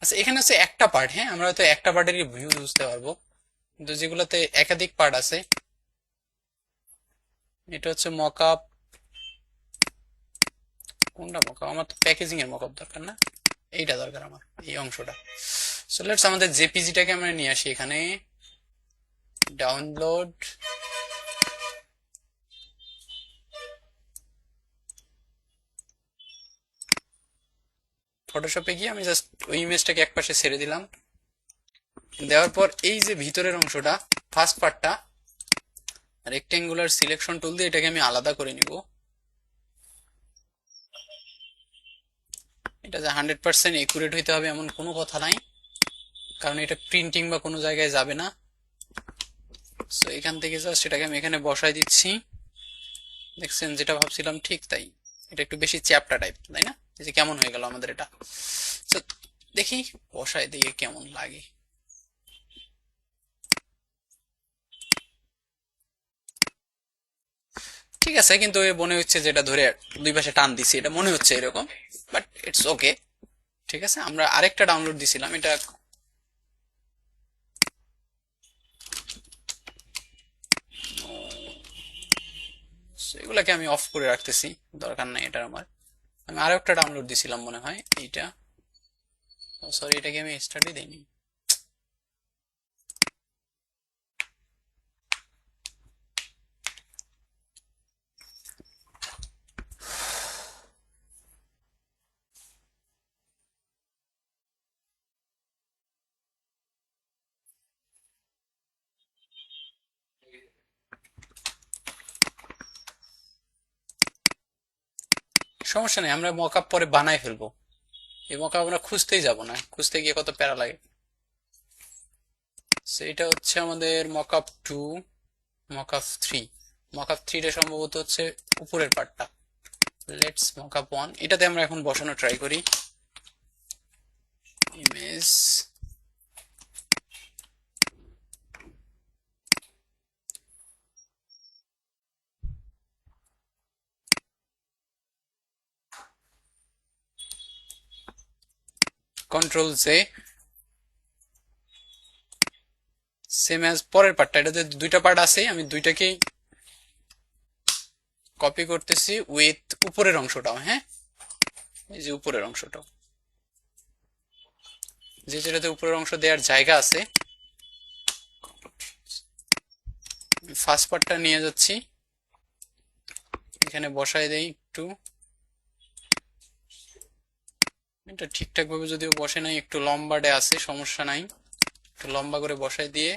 আচ্ছা এখানে হচ্ছে একটা পার্ট, হ্যাঁ আমরা হয়তো একটা পার্টেরই ভিউ বুঝতে পারবো, কিন্তু যেগুলোতে একাধিক পার্ট আছে, এটা হচ্ছে মকআপ। কোনটা মকআপ? আমার তো প্যাকেজিং এর মকআপ দরকার না, এইটা দরকার আমার, এই অংশটা। সো লেটস আমাদের জেপিজিটাকে আমরা নিয়ে আসি এখানে, ডাউনলোড, ফটোশপে গিয়ে আমি জাস্ট ওই ইমেজটাকে একপাশে ছেড়ে দিলাম। দেওয়ার পর এই যে ভিতরের অংশটা, ফার্স্ট পার্টটা, রেক্টেঙ্গুলার সিলেকশন টুল দিয়ে এটাকে আমি আলাদা করে নিব। এটা যে 100% একুরেট হইতে হবে এমন কোনো কথা নাই, কারণ এটা প্রিন্টিং বা কোনো জায়গায় যাবে না। সো এখান থেকে জাস্ট এটাকে আমি এখানে বসাই দিচ্ছি। দেখছেন যেটা ভাবছিলাম ঠিক তাই, এটা একটু বেশি চ্যাপ্টা টাইপ, তাই না? এই যে কেমন হয়ে গেল আমাদের এটা। সো দেখি বসাই দিয়ে কেমন লাগে। ঠিক আছে, কিন্তু মনে হচ্ছে যে এটা ধরে দুই পাশে টান দিছি, এটা মনে হচ্ছে এরকম, বাট ইটস ওকে। ঠিক আছে, আমরা আরেকটা ডাউনলোড দিছিলাম, এটা এগুলাকে আমি অফ করে রাখতেছি, দরকার নাই এটার আমার। আমি আরো একটা ডাউনলোড দিছিলাম মনে হয়, এইটা, সরি এটাকে আমি স্টার্টই দেইনি। সমস্যা নেই, আমরা মকআপ পরে বানাই ফেলবো, এই মকআপ আমরা খুঁজতেই যাব না, খুঁজতে গিয়ে কত প্যারা লাগে। So, এটা হচ্ছে আমাদের মকআপ 2, মকআপ 3। মকআপ 3টা সম্ভবত হচ্ছে উপরের পার্টটা। লেটস মকআপ 1, এটাতে আমরা এখন বসানো ট্রাই করি। Image, control J, same as পরের পার্টটা। এটাতে দুইটা পার্ট আছে, আমি দুইটাকেই কপি করতেছি উইথ উপরের অংশটাও। হ্যাঁ, এই যে উপরের অংশটাও, যেটাতে উপরের অংশ দেওয়ার জায়গা আছে, ফার্স্ট পার্টটা নিয়ে যাচ্ছি, এখানে বসাই দেই একটু। এটা ঠিকঠাক ভাবে যদিও বসে নাই, একটু লম্বাটে আছে, সমস্যা নাই, একটু লম্বা করে বসাই দিয়ে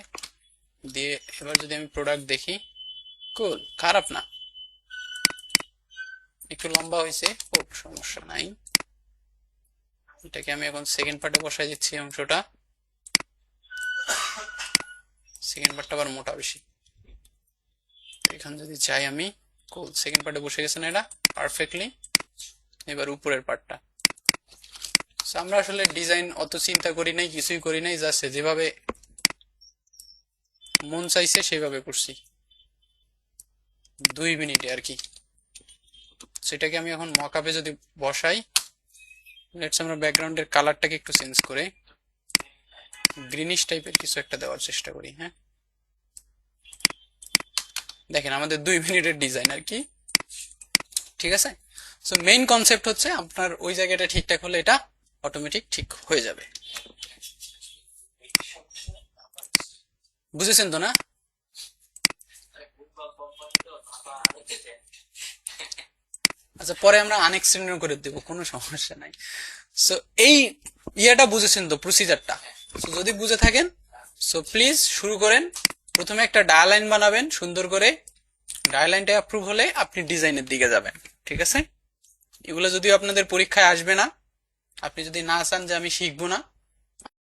দিয়ে এবার যদি আমি প্রোডাক্ট দেখি, কুল, খারাপ না, একটু লম্বা হয়েছে, খুব সমস্যা নাই। এটাকে আমি এখন সেকেন্ড পার্টে বসাই দিচ্ছি অংশটা, সেকেন্ড পার্টটা আবার মোটা বেশি। এখানে যদি চাই আমি, কুল, সেকেন্ড পার্টে বসে গেছে না এটা পারফেক্টলি। এবার উপরের পার্টটা, আমরা আসলে ডিজাইন অত চিন্তা করি নাই, কিছুই করি নাই, জাস্ট যেভাবে মন চাইছে সেভাবে করছি 2 মিনিটে আর কি। সেটাকে আমি এখন মকআপে যদি বসাই, লেটস আমরা ব্যাকগ্রাউন্ডের কালারটাকে একটু চেঞ্জ করে গ্রিনিশ টাইপের কিছু একটা দেওয়ার চেষ্টা করি। হ্যাঁ, দেখেন আমাদের 2 মিনিটের ডিজাইন আর কি। ঠিক আছে, সো মেইন কনসেপ্ট হচ্ছে আপনার ওই জায়গাটা ঠিকঠাক হলে এটা অটোমেটিক ঠিক হয়ে যাবে। বুঝেছেন তো না? আচ্ছা, পরে আমরা আনএক্সটেন্ড করে দেব, কোনো সমস্যা নাই। সো এই ইয়াটা বুঝেছেন তো, প্রসিজারটা? সো যদি বুঝে থাকেন, সো প্লিজ শুরু করেন। প্রথমে একটা ডায়ালাইন বানাবেন সুন্দর করে, ডায়ালাইনটা অ্যাপ্রুভ হলে আপনি ডিজাইনের দিকে যাবেন। ঠিক আছে, এগুলো যদিও আপনাদের পরীক্ষায় আসবে না, আপনি যদি না চান যে আমি শিখবো না,